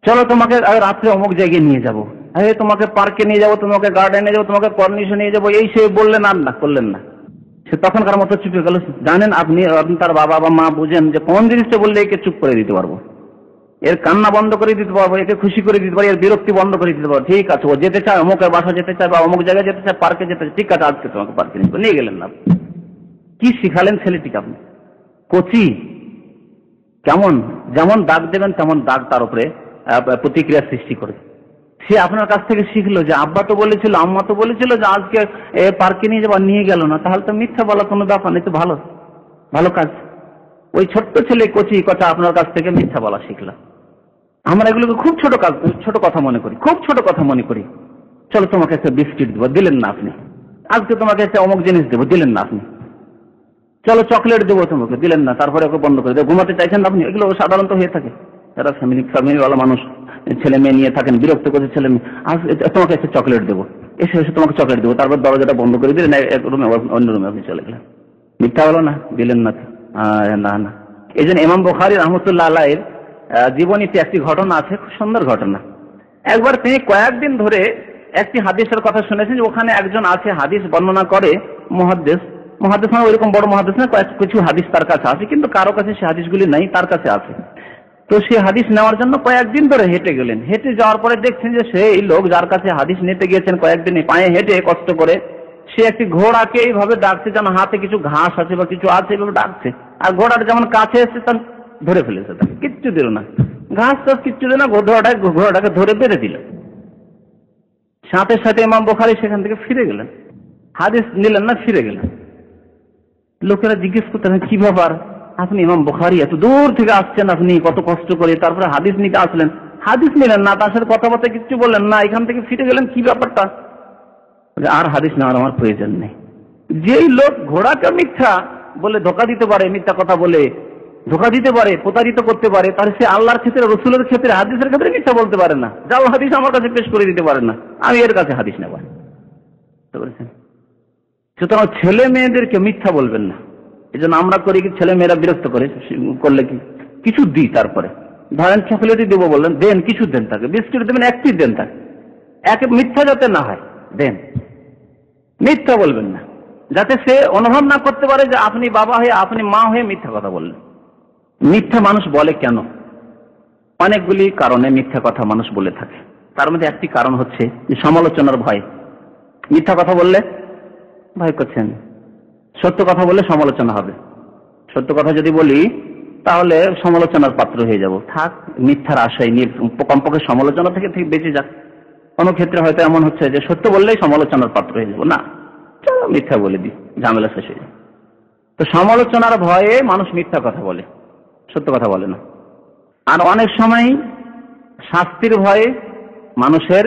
চলো তোমাকে রাত্রে অমুক জায়গায় নিয়ে যাবো, তোমাকে পার্কে নিয়ে যাবো, তোমাকে গার্ডেনে যাবো, তোমাকে কর্নিশে নিয়ে যাবো, এই সে বললেন আর না, করলেন না। সে তখনকার মতো চুপে গেল। জানেন আপনি তার বাবা বা মা বুঝেন যে কোন জিনিসটা বললে একে চুপ করে দিতে পারবো, এর কান্না বন্ধ করে দিতে পারবো, একে খুশি করে দিতে পারবো, এর বিরক্তি বন্ধ করে দিতে পারবো। ঠিক আছে, ও যেতে চায়, অমুকের বাসা যেতে চায় বা অমুক জায়গায় যেতে চায়, পার্কে যেতে চায়, ঠিক আছে আজকে তোমাকে পার্কে নিয়ে গেলেন না। কি শিখালেন ছেলেটিকে আপনি? কচি কেমন, যেমন দাগ দেবেন তেমন দাগ তার উপরে প্রতিক্রিয়া সৃষ্টি করে। সে আপনার কাছ থেকে শিখলো যে আব্বা তো বলেছিল, আম্মা তো বলেছিল যে আজকে পার্কে নিয়ে যাবার, নিয়ে গেল না, তাহলে তো মিথ্যা বলা কোনো ব্যাপার নেই, তো ভালো ভালো কাজ। ওই ছোট্ট ছেলে কচি কথা আপনার কাছ থেকে মিথ্যা বলা শিখলাম। আমরা এগুলোকে খুব ছোট কাজ, ছোট কথা মনে করি, খুব ছোট কথা মনে করি। চলো তোমাকে একটা বিস্কিট দেবো, দিলেন না আপনি। আজকে তোমাকে একটা অমুক জিনিস দেবো, দিলেন না আপনি। চলো চকলেট দেবো তোমাকে, দিলেন না, তারপরে ওকে বন্ধ করে দেবো। ঘুমাতে চাইছেন না আপনি। এগুলো সাধারণত হয়ে থাকে, যারা ফ্যামিলিওয়ালা মানুষ, ছেলে মেয়ে নিয়ে থাকেন, বিরক্ত করছে ছেলে মেয়ে, আজ তোমাকে একটা চকলেট দেবো, এসে এসে তোমাকে চকলেট দেবো, তারপর দরজাটা বন্ধ করে দিলেন, এক রুমে অন্য রুমে আপনি চলে গেলেন। মিথ্যা হলো না? দিলেন না। না না। এই জন্য ইমাম বুখারী রাহমাতুল্লাহ আলাইহির জীবনীতে একটি ঘটনা আছে, খুব সুন্দর ঘটনা। একবার তিনি কয়েকদিন ধরে একটি হাদিসের কথা শুনেছেন, ওখানে একজন আছে হাদিস বর্ণনা করে, মুহাদ্দিস মানে ওইরকম বড় মুহাদ্দিস না, কিছু হাদিস তার কাছে আছে, কিন্তু কারো কাছে সে হাদিসগুলি নাই, তার কাছে আছে। তো সে হাদিস নেওয়ার জন্য কয়েকদিন ধরে হেঁটে গেলেন। হেঁটে যাওয়ার পরে দেখছেন যে সেই লোক যার কাছে হাদিস নিতে গিয়েছেন কয়েকদিন পায়ে হেঁটে কষ্ট করে, সে একটি ঘোড়াকে এইভাবে ডাকছে যেন হাতে কিছু ঘাস আছে বা কিছু আছে, এইভাবে ডাকছে। আর ঘোড়াটা যেমন কাছে এসে তার ধরে ফেলেছে, তাকে কিচ্ছু দিল না, ঘাস টাস কিচ্ছু দিল না, ঘোড়াটাকে ধরে বেঁধে দিল। সাথে সাথে ইমাম বুখারী সেখান থেকে ফিরে গেলেন, হাদিস নিলেন না, ফিরে গেলেন। লোকেরা জিজ্ঞেস করতেন, কি ব্যাপার আপনি ইমাম বুখারী, এত দূর থেকে আসছেন আপনি কত কষ্ট করে, তারপরে হাদিস নিতে আসলেন, হাদিস নিলেন না, তার সাথে কথাবার্তা কিচ্ছু বললেন না, এখান থেকে ফিরে গেলেন, কি ব্যাপারটা? আর হাদিস নেওয়ার আমার প্রয়োজন নেই। যেই লোক ঘোড়াকে মিথ্যা বলে ধোকা দিতে পারে, মিথ্যা কথা বলে ধোকা দিতে পারে, প্রতারিত করতে পারে, তার সে আল্লাহর ক্ষেত্রে, রসুলের ক্ষেত্রে, হাদিসের ক্ষেত্রে মিথ্যা বলতে পারে না। যাও হাদিস আমার কাছে পেশ করে দিতে পারে না, আমি এর কাছে হাদিস নেব। সুতরাং ছেলে মেয়েদেরকে মিথ্যা বলবেন না। এই জন্য আমরা করি কি, ছেলে মেয়েরা বিরক্ত করে করলে কি কিছু দিই, তারপরে ধরেন চকলেটই দেবো বললেন, দেন, কিছু দেন তাকে, বিস্কুট দেবেন, এক পিস দেন তাকে, একে মিথ্যা যাতে না হয় দেন, মিথ্যা বলবেন না, যাতে সে অনুভব না করতে পারে যে আপনি বাবা হয়ে, আপনি মা হয়ে মিথ্যা কথা বললেন। মিথ্যা মানুষ বলে কেন? অনেকগুলি কারণে মিথ্যা কথা মানুষ বলে থাকে। তার মধ্যে একটি কারণ হচ্ছে যে সমালোচনার ভয়। মিথ্যা কথা বললে ভয় করছেন, সত্য কথা বললে সমালোচনা হবে, সত্য কথা যদি বলি তাহলে সমালোচনার পাত্র হয়ে যাব, থাক মিথ্যার আশায় নিয়ে কমপক্ষে সমালোচনা থেকে বেঁচে যাক। কোনো ক্ষেত্রে হয়তো এমন হচ্ছে যে সত্য বললেই সমালোচনার পাত্র হয়ে যাব, না চলো মিথ্যা বলে দিই, ঝামেলা শেষ হয়ে যায়। তো সমালোচনার ভয়ে মানুষ মিথ্যা কথা বলে, সত্য কথা বলে না। আর অনেক সময় শাস্তির ভয়ে, মানুষের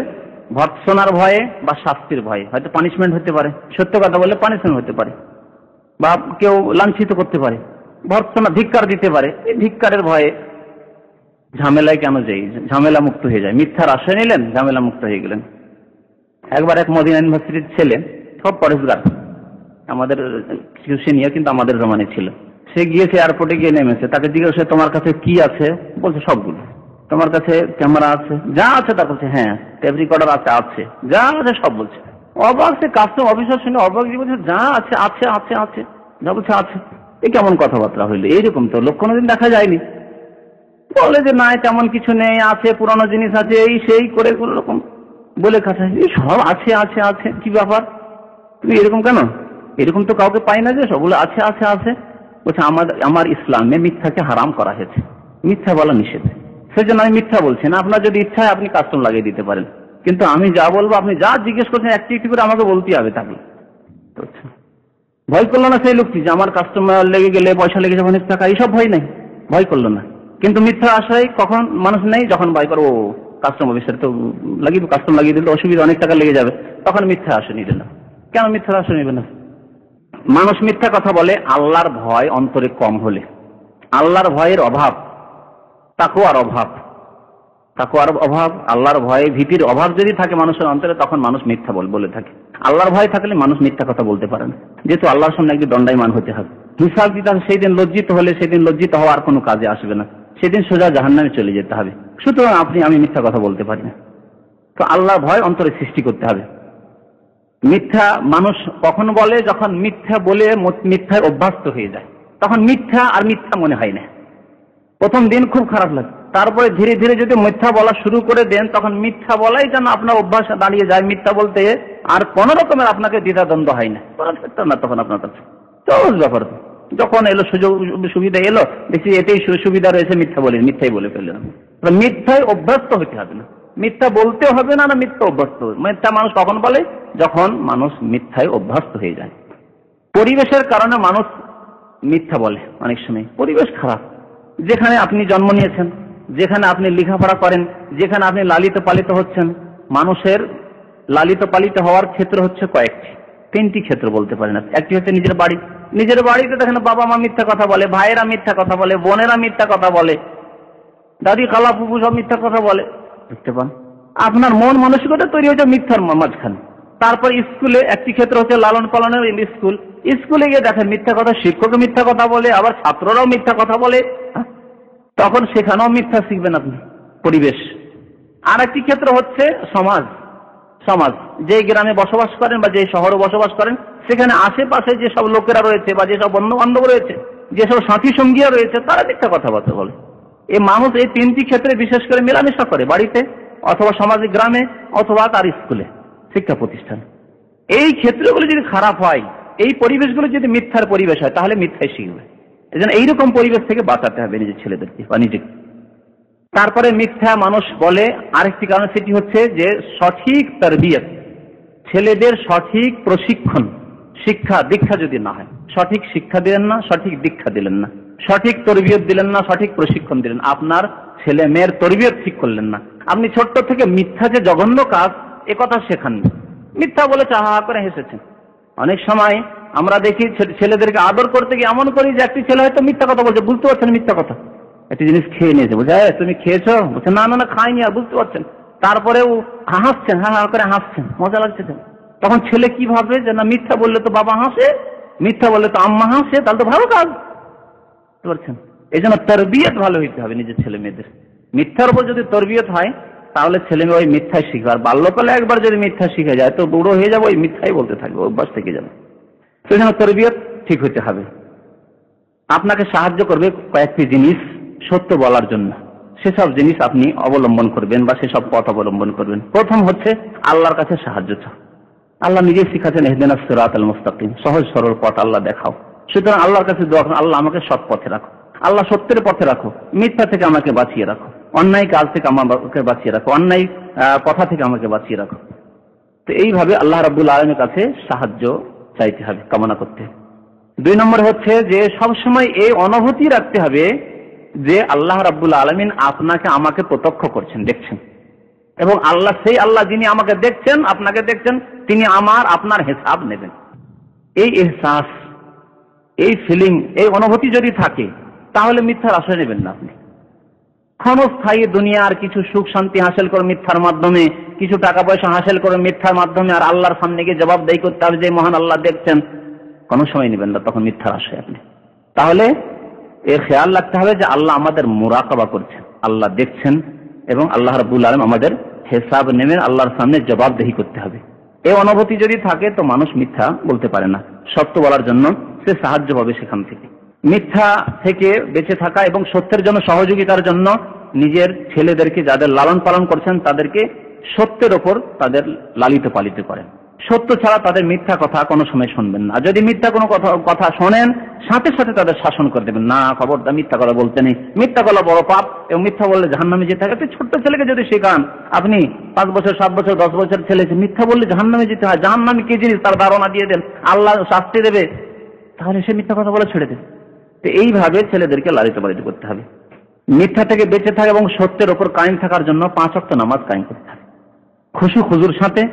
ভর্ৎসনার ভয়ে বা শাস্তির ভয়ে, হয়তো পানিশমেন্ট হতে পারে, সত্য কথা বললে পানিশমেন্ট হতে পারে, বা কেউ লাঞ্ছিত করতে পারে, ভর্ৎসনা ধিক্কার দিতে পারে, এই ধিক্কারের ভয়ে ঝামেলায় কেন যাই, ঝামেলা মুক্ত হয়ে যায়। মিথ্যার আশ্রয় নিলেন, ঝামেলা মুক্ত হয়ে গেলেন। একবার এক মদিনা ইউনিভার্সিটির ছেলে, সব পরেশগার, আমাদের কিছু সিনিয়র, কিন্তু আমাদের জমানে ছিল। সে গিয়েছে, এয়ারপোর্টে গিয়ে নেমেছে, তাকে জিজ্ঞাসা, তোমার কাছে কি আছে? বলছে সবগুলো। তোমার কাছে ক্যামেরা আছে? যা আছে তার কাছে। হ্যাঁ। টেপ রেকর্ডার আছে? আছে। যা আছে সব বলছে। অবাক সে, কাস্টম অফিসার শুনে অবাক, বলছে যা আছে আছে আছে আছে, যা বলছে আছে। এ কেমন কথাবার্তা হইলো? এইরকম তো লোক কোনোদিন দেখা যায়নি। বলে যে না, তেমন কিছু নেই, আছে, পুরানো জিনিস আছে, এই সেই করে কোন রকম বলে কথা, সব আছে আছে আছে। কি ব্যাপার, তুমি এরকম কেন? এরকম তো কাউকে পাই না যে সবগুলো আছে আছে আছে। বলছে আমার ইসলামে মিথ্যাকে হারাম করা হয়েছে, মিথ্যা বলা নিষেধ, সেজন্য আমি মিথ্যা বলছি না। আপনার যদি ইচ্ছা হয় আপনি কাস্টম লাগিয়ে দিতে পারেন, কিন্তু আমি যা বলবো, আপনি যা জিজ্ঞেস করছেন একটি একটি করে আমাকে বলতেই হবে। থাকলে ভয় করলো না সেই লোকটি যে আমার কাস্টমার লেগে গেলে, পয়সা লেগে যাবে অনেক টাকা, এইসব ভয় নেই, ভয় করলো না। কিন্তু মিথ্যা আশায় কখন মানুষ নেই, যখন ভয় করো কাস্টম অফিসার তো লাগিয়ে, কাস্টম লাগিয়ে দিলে অসুবিধা, অনেক টাকা লেগে যাবে, তখন মিথ্যা আশা নিলে না। কেন মিথ্যা আশা নিবে না? মানুষ মিথ্যা কথা বলে আল্লাহর ভয় অন্তরে কম হলে, আল্লাহর ভয়ের অভাব, তাকওয়ার অভাব, তাকওয়ার অভাব, আল্লাহর ভয়ে ভীতির অভাব যদি থাকে মানুষের অন্তরে, তখন মানুষ মিথ্যা বলে থাকে। আল্লাহর ভয় থাকলে মানুষ মিথ্যা কথা বলতে পারে না, যেহেতু আল্লাহর সামনে একদিন দণ্ডায়মান হতে হবে, হিসাব দিতে হবে। সেই দিন লজ্জিত হলে, সেদিন লজ্জিত হওয়ার কোনো কাজে আসবে না, সেদিন সোজা জাহান্নামে চলে যেতে হবে। সুতরাং আমি মিথ্যা কথা বলতে পারি না। তো আল্লাহর ভয় অন্তরে সৃষ্টি করতে হবে। মিথ্যা মানুষ কখন বলে? যখন মিথ্যা বলে মিথ্যায় অভ্যস্ত হয়ে যায়, তখন মিথ্যা আর মিথ্যা মনে হয় না। প্রথম দিন খুব খারাপ লাগে, তারপরে ধীরে ধীরে যদি মিথ্যা বলা শুরু করে দেন, তখন মিথ্যা বলাই যেন আপনার অভ্যাস দাঁড়িয়ে যায়। মিথ্যা বলতে আর কোন রকমের আপনাকে দ্বিধাদ্বন্দ্ব হয় না, না তখন আপনার কাছে সহজ ব্যাপার। যখন এলো সুযোগ সুবিধা এলো, দেখছি এতেই সুবিধা রয়েছে, মিথ্যাই বলে ফেললাম। মিথ্যায় অভ্যস্ত হতে হবে না, মিথ্যা বলতে হবে না, মিথ্যা অভ্যস্ত। মিথ্যা মানুষ কখন বলে? যখন মানুষ মিথ্যায় অভ্যস্ত হয়ে যায়। পরিবেশের কারণে মানুষ মিথ্যা বলে। অনেক সময় পরিবেশ খারাপ, যেখানে আপনি জন্ম নিয়েছেন, যেখানে আপনি লেখাপড়া করেন, যেখানে আপনি লালিত পালিত হচ্ছেন। মানুষের লালিত পালিত হওয়ার ক্ষেত্র হচ্ছে কয়েকটি, 3টি ক্ষেত্র বলতে পারেন। একটি হচ্ছে নিজের বাড়ি। নিজের বাড়িতে দেখেন বাবা মা মিথ্যা কথা বলে, ভাইয়েরা মিথ্যা কথা বলে, বোনেরা মিথ্যা কথা বলে, দাদি খালা ফুফু সব মিথ্যা কথা বলে। দেখতে পান আপনার মন মানসিকতা তৈরি হয়েছে মিথ্যার মাঝখানে। তারপর স্কুলে একটি ক্ষেত্র হচ্ছে লালন পালনের স্কুল। স্কুলে গিয়ে দেখেন মিথ্যা কথা, শিক্ষক মিথ্যা কথা বলে, আবার ছাত্ররাও মিথ্যা কথা বলে। তখন সেখানেও মিথ্যা শিখবেন আপনি। পরিবেশ। আর একটি ক্ষেত্র হচ্ছে সমাজ। যে গ্রামে বসবাস করেন বা যে শহরে বসবাস করেন, সেখানে আশেপাশে যেসব লোকেরা রয়েছে বা যেসব বন্ধু বান্ধব রয়েছে, যেসব সাথী সঙ্গীরা রয়েছে, তারা মিথ্যা কথাবার্তা বলে। এই মানুষ এই 3টি ক্ষেত্রে বিশেষ করে মেলামেশা করে, বাড়িতে অথবা সমাজে, গ্রামে অথবা তার স্কুলে, শিক্ষা প্রতিষ্ঠান। এই ক্ষেত্রগুলো যদি খারাপ হয়, এই পরিবেশগুলো যদি মিথ্যার পরিবেশ হয়, তাহলে মিথ্যাই শিখবে। এই জন্য এইরকম পরিবেশ থেকে বাঁচাতে হবে নিজের ছেলেদেরকে বা নিজেকে। তারপরে মিথ্যা মানুষ বলে আরেকটি কারণ, সেটি হচ্ছে যে সঠিক তারবিয়ত, ছেলেদের সঠিক প্রশিক্ষণ, শিক্ষা দীক্ষা যদি না হয়, সঠিক শিক্ষা দিলেন না, সঠিক দীক্ষা দিলেন না, সঠিক তরবিয়ত দিলেন না, সঠিক প্রশিক্ষণ দিলেন, আপনার ছেলে মেয়ের তরবিয়ত ঠিক করলেন না। আপনি ছোট্ট থেকে মিথ্যা যে জঘন্য কাজ, এ কথা শেখাননি, মিথ্যা বলে চাহা করে হেসেছেন। অনেক সময় আমরা দেখি ছেলেদেরকে আদর করতে গিয়ে এমন করি যে একটি ছেলে হয়তো মিথ্যা কথা বলছে, বুঝতে পারছেন মিথ্যা কথা। একটি জিনিস খেয়ে নিয়েছে, বলছে তুমি খেয়েছো, বলছে না খাইনি, আর বুঝতে পারছেন। তারপরেও হাসছেন, করে হাসছেন, মজা লাগছে। তখন ছেলে কি ভাবে যে না, মিথ্যা বললে তো বাবা হাসে, মিথ্যা বললে তো আম্মা হাসে, তাহলে তো ভালো কাজ। বুঝতে পারছেন? এই জন্য তরবিয়ত ভালো হইতে হবে নিজের ছেলে মেয়েদের। মিথ্যার উপর যদি তরবিয়ত হয়, তাহলে ছেলে মেয়ে ওই মিথ্যাই শিখবে। আর বাল্যকালে একবার যদি মিথ্যা শিখে যায়, তো বুড়ো হয়ে যাবে, ওই মিথ্যাই বলতে থাকবে, অভ্যাস থেকে যাবে। সেই জন্য তরবিয়ত ঠিক হইতে হবে। আপনাকে সাহায্য করবে কয়েকটি জিনিস সত্য বলার জন্য, সেসব জিনিস আপনি অবলম্বন করবেন বা সেসব পথ অবলম্বন করবেন। প্রথম হচ্ছে আল্লাহর কাছে সাহায্য চাও। আল্লাহ নিজেই শিখাচ্ছেন, ইহদিনাস সিরাতাল মুস্তাকিম, সহজ সরল পথ আল্লাহ দেখাও। সুতরাং আল্লাহর কাছে দোয়া করুন, আল্লাহ আমাকে সৎ পথে রাখো, আল্লাহ সত্যের পথে রাখো, মিথ্যা থেকে আমাকে বাঁচিয়ে রাখো, অন্যায় কাজ থেকে আমাকে বাঁচিয়ে রাখো, অন্যায় কথা থেকে আমাকে বাঁচিয়ে রাখো। তো এইভাবে আল্লাহ রাব্বুল আলামিনের কাছে সাহায্য চাইতে হবে, কামনা করতে হবে। 2 নম্বর হচ্ছে যে সবসময় এই অনুভূতি রাখতে হবে যে আল্লাহ রাব্বুল আলামিন আপনাকে আমাকে প্রত্যক্ষ করছেন, দেখছেন, এবং আল্লাহ সেই আল্লাহ যিনি আমাকে দেখছেন, আপনাকে দেখছেন, তিনি আপনার হিসাব নেবেন। এই এহসাস, এই ফিলিং, এই অনুভূতি যদি থাকে, তাহলে মিথ্যার আশ্রয় নেবেন না আপনি। ক্ষণস্থায়ী দুনিয়ার কিছু সুখ শান্তি হাসিল করে মিথ্যার মাধ্যমে, কিছু টাকা পয়সা হাসিল করে মিথ্যার মাধ্যমে, আর আল্লাহর সামনে গিয়ে জবাবদেহি করতে হবে যে মহান আল্লাহ দেখছেন, কোনো সময় নেবেন না তখন মিথ্যার আশ্রয় আপনি। তাহলে এর খেয়াল রাখতে হবে যে আল্লাহ আমাদের মুরাকাবা করছেন, আল্লাহ দেখছেন, এবং আল্লাহ রাব্বুল আলামিন আমাদের হিসাব নেবেন, আল্লাহর সামনে জবাবদেহি করতে হবে। এই অনুভূতি যদি থাকে, তো মানুষ মিথ্যা বলতে পারে না। সত্য বলার জন্য সে সাহায্য পাবে সেখান থেকে। মিথ্যা থেকে বেঁচে থাকা এবং সত্যের জন্য সহযোগিতার জন্য নিজের ছেলেদেরকে, যাদের লালন পালন করছেন, তাদেরকে সত্যের ওপর তাদের লালিত পালিত করেন। সত্য ছাড়া তাদের মিথ্যা কথা কোনো সময় শুনবেন না। যদি মিথ্যা কোনো কথা শোনেন, সাথে সাথে তাদের শাসন করে দেবেন, না খবরদার মিথ্যা কথা বলতে নেই, মিথ্যা বলা বড় পাপ, এবং মিথ্যা বললে জাহান্নামে যেতে হবে। ছোট্ট ছেলেকে যদি শেখান, আপনি 5 বছর 7 বছর 10 বছর ছেলে, মিথ্যা বললে জাহান্নামে যেতে হয়, জাহান্নামে কি জিনিস তার ধারণা দিয়ে দেন, আল্লাহ শাস্তি দেবে, তাহলে সে মিথ্যা কথা বলে ছেড়ে দেবে। তো এইভাবে ছেলেদেরকে লালিত পালিত করতে হবে। মিথ্যা থেকে বেঁচে থাকা এবং সত্যের ওপর কায়েম থাকার জন্য 5 ওয়াক্ত নামাজ কায়েম করতে হবে। খুশু খুজুর সাথে,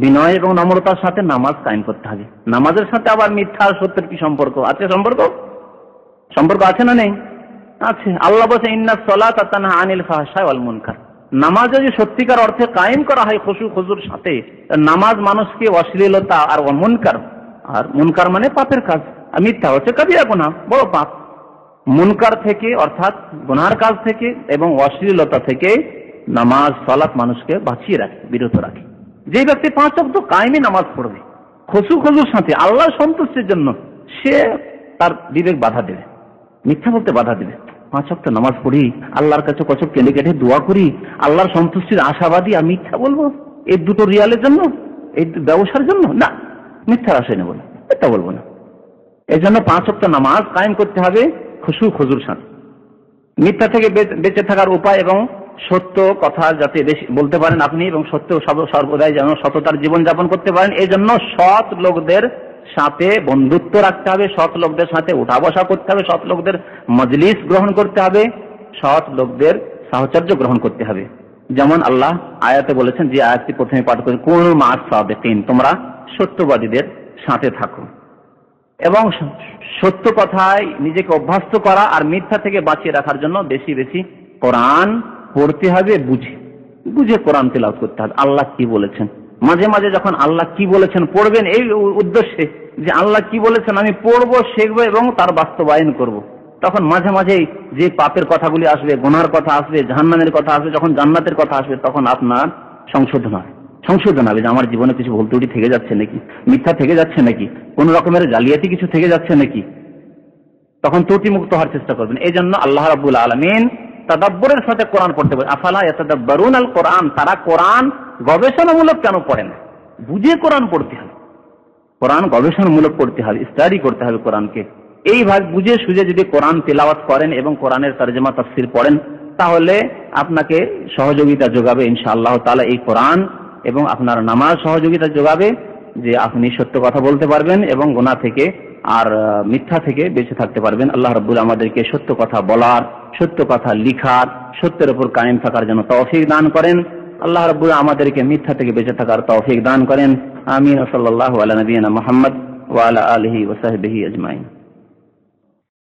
বিনয় এবং নম্রতার সাথে নামাজ কায়েম করতে হবে। নামাজের সাথে আবার মিথ্যা আর সত্যের কি সম্পর্ক আছে? সম্পর্ক আছে না নেই? আছে। আল্লাহ বলেছেন, ইন্নাস সালাতা তানহা আনিল ফাহশাই ওয়াল মুনকার। নামাজ যদি সত্যিকার অর্থে কায়েম করা হয় খুশু খুজুর সাথে, নামাজ মানুষকে অশ্লীলতা আর মুনকার মানে পাপের কাজ, আর মিথ্যা হচ্ছে কবিরা গুনাহ, বড় পাপ। মুনকার থেকে অর্থাৎ গুনার কাজ থেকে এবং অশ্লীলতা থেকে নামাজ সালাত মানুষকে বাঁচিয়ে রাখে, বিরত রাখে। যে ব্যক্তি 5 ওয়াক্ত কায়েমী নামাজ পড়বে খুশু খুজুর সাথে আল্লাহর সন্তুষ্টির জন্য, সে তার বিবেক বাধা দেবে, মিথ্যা বলতে বাধা দেবে। 5 ওয়াক্ত নামাজ পড়ি, আল্লাহর কাছে কত কেঁদে কেটে দোয়া করি, আল্লাহর সন্তুষ্টির আশাবাদী, আর মিথ্যা বলবো এই দুটো রিয়ালের জন্য, এই ব্যবসার জন্য? না, মিথ্যার আশায় নেব না, মিথ্যা বলবো না। এই জন্য 5 ওয়াক্ত নামাজ কায়েম করতে হবে খুশু খুজুর সাথে। মিথ্যা থেকে বেঁচে থাকার উপায় এবং সত্য কথা যাতে বেশি বলতে পারেন আপনি, এবং সত্য সর্বদাই যেন সততার জীবন যাপন করতে পারেন, এই জন্য সৎ লোকদের সাথে বন্ধুত্ব রাখতে হবে, সৎ লোকদের সাথে উঠা বসা করতে হবে, সৎ লোকদের মজলিস গ্রহণ করতে হবে, সৎ লোকদের সাহচর্য গ্রহণ করতে হবে। যেমন আল্লাহ আয়াতে বলেছেন, যে আয়াতটি প্রথমে পাঠ করে, কুনু মা'আস সাদিকিন, তোমরা সত্যবাদীদের সাথে থাকো। এবং সত্য কথায় নিজেকে অভ্যস্ত করা আর মিথ্যা থেকে বাঁচিয়ে রাখার জন্য বেশি বেশি কোরআন পড়তে হবে, বুঝে কোরআন তেলাওয়াত করতে হবে। আল্লাহ কি বলেছেন, মাঝে মাঝে যখন আল্লাহ কি বলেছেন পড়বেন এই উদ্দেশ্যে যে আল্লাহ কি বলেছেন আমি পড়বো, শিখবো এবং তার বাস্তবায়ন করব, তখন মাঝে মাঝেই যে পাপের কথাগুলি আসবে, গুনার কথা আসবে, জাহান্নামের কথা আসবে, যখন জান্নাতের কথা আসবে, তখন আপনার সংশোধন হবে যে আমার জীবনে কিছু ভুল ত্রুটি থেকে যাচ্ছে নাকি, মিথ্যা থেকে যাচ্ছে নাকি, কোন রকমের জালিয়াতি কিছু থেকে যাচ্ছে নাকি, তখন ত্রুটি মুক্ত হওয়ার চেষ্টা করবেন। এই জন্য আল্লাহ রাব্বুল আলামিন তাদাব্বুরের সাথে কোরআন পড়তে বলেন। আফালা ইয়াতাদাব্বারুন আল কোরআন, তারা কোরআন গবেষণামূলক কেন পড়ে না? বুঝে কোরআন পড়তে হবে, কোরআন গবেষণামূলক পড়তে হবে, স্টাডি করতে হবে কোরআনকে। এইভাবে বুঝে সুঝে যদি কোরআন তেলাওয়াত করেন এবং কোরআনের তরজমা তাফসীর পড়েন, তাহলে আপনাকে সহযোগিতা যোগাবে ইনশাআল্লাহ তাআলা এই কোরআন, এবং আপনার নামাজ সহযোগিতা যোগাবে যে আপনি সত্য কথা বলতে পারবেন এবং গুনাহ থেকে আর মিথ্যা থেকে বেঁচে থাকতে পারবেন। আল্লাহ রাব্বুল আমাদেরকে সত্য কথা বলার, সত্য কথা লিখার, সত্যের উপর কায়েম থাকার জন্য তৌফিক দান করেন। আল্লাহ রাব্বুল আমাদেরকে মিথ্যা থেকে বেঁচে থাকার তৌফিক দান করেন। আমিন। সাল্লাল্লাহু আলা নবিয়িনা মুহাম্মদ ওয়া আলা আলিহি ওয়া সাহবিহি আজমাইন।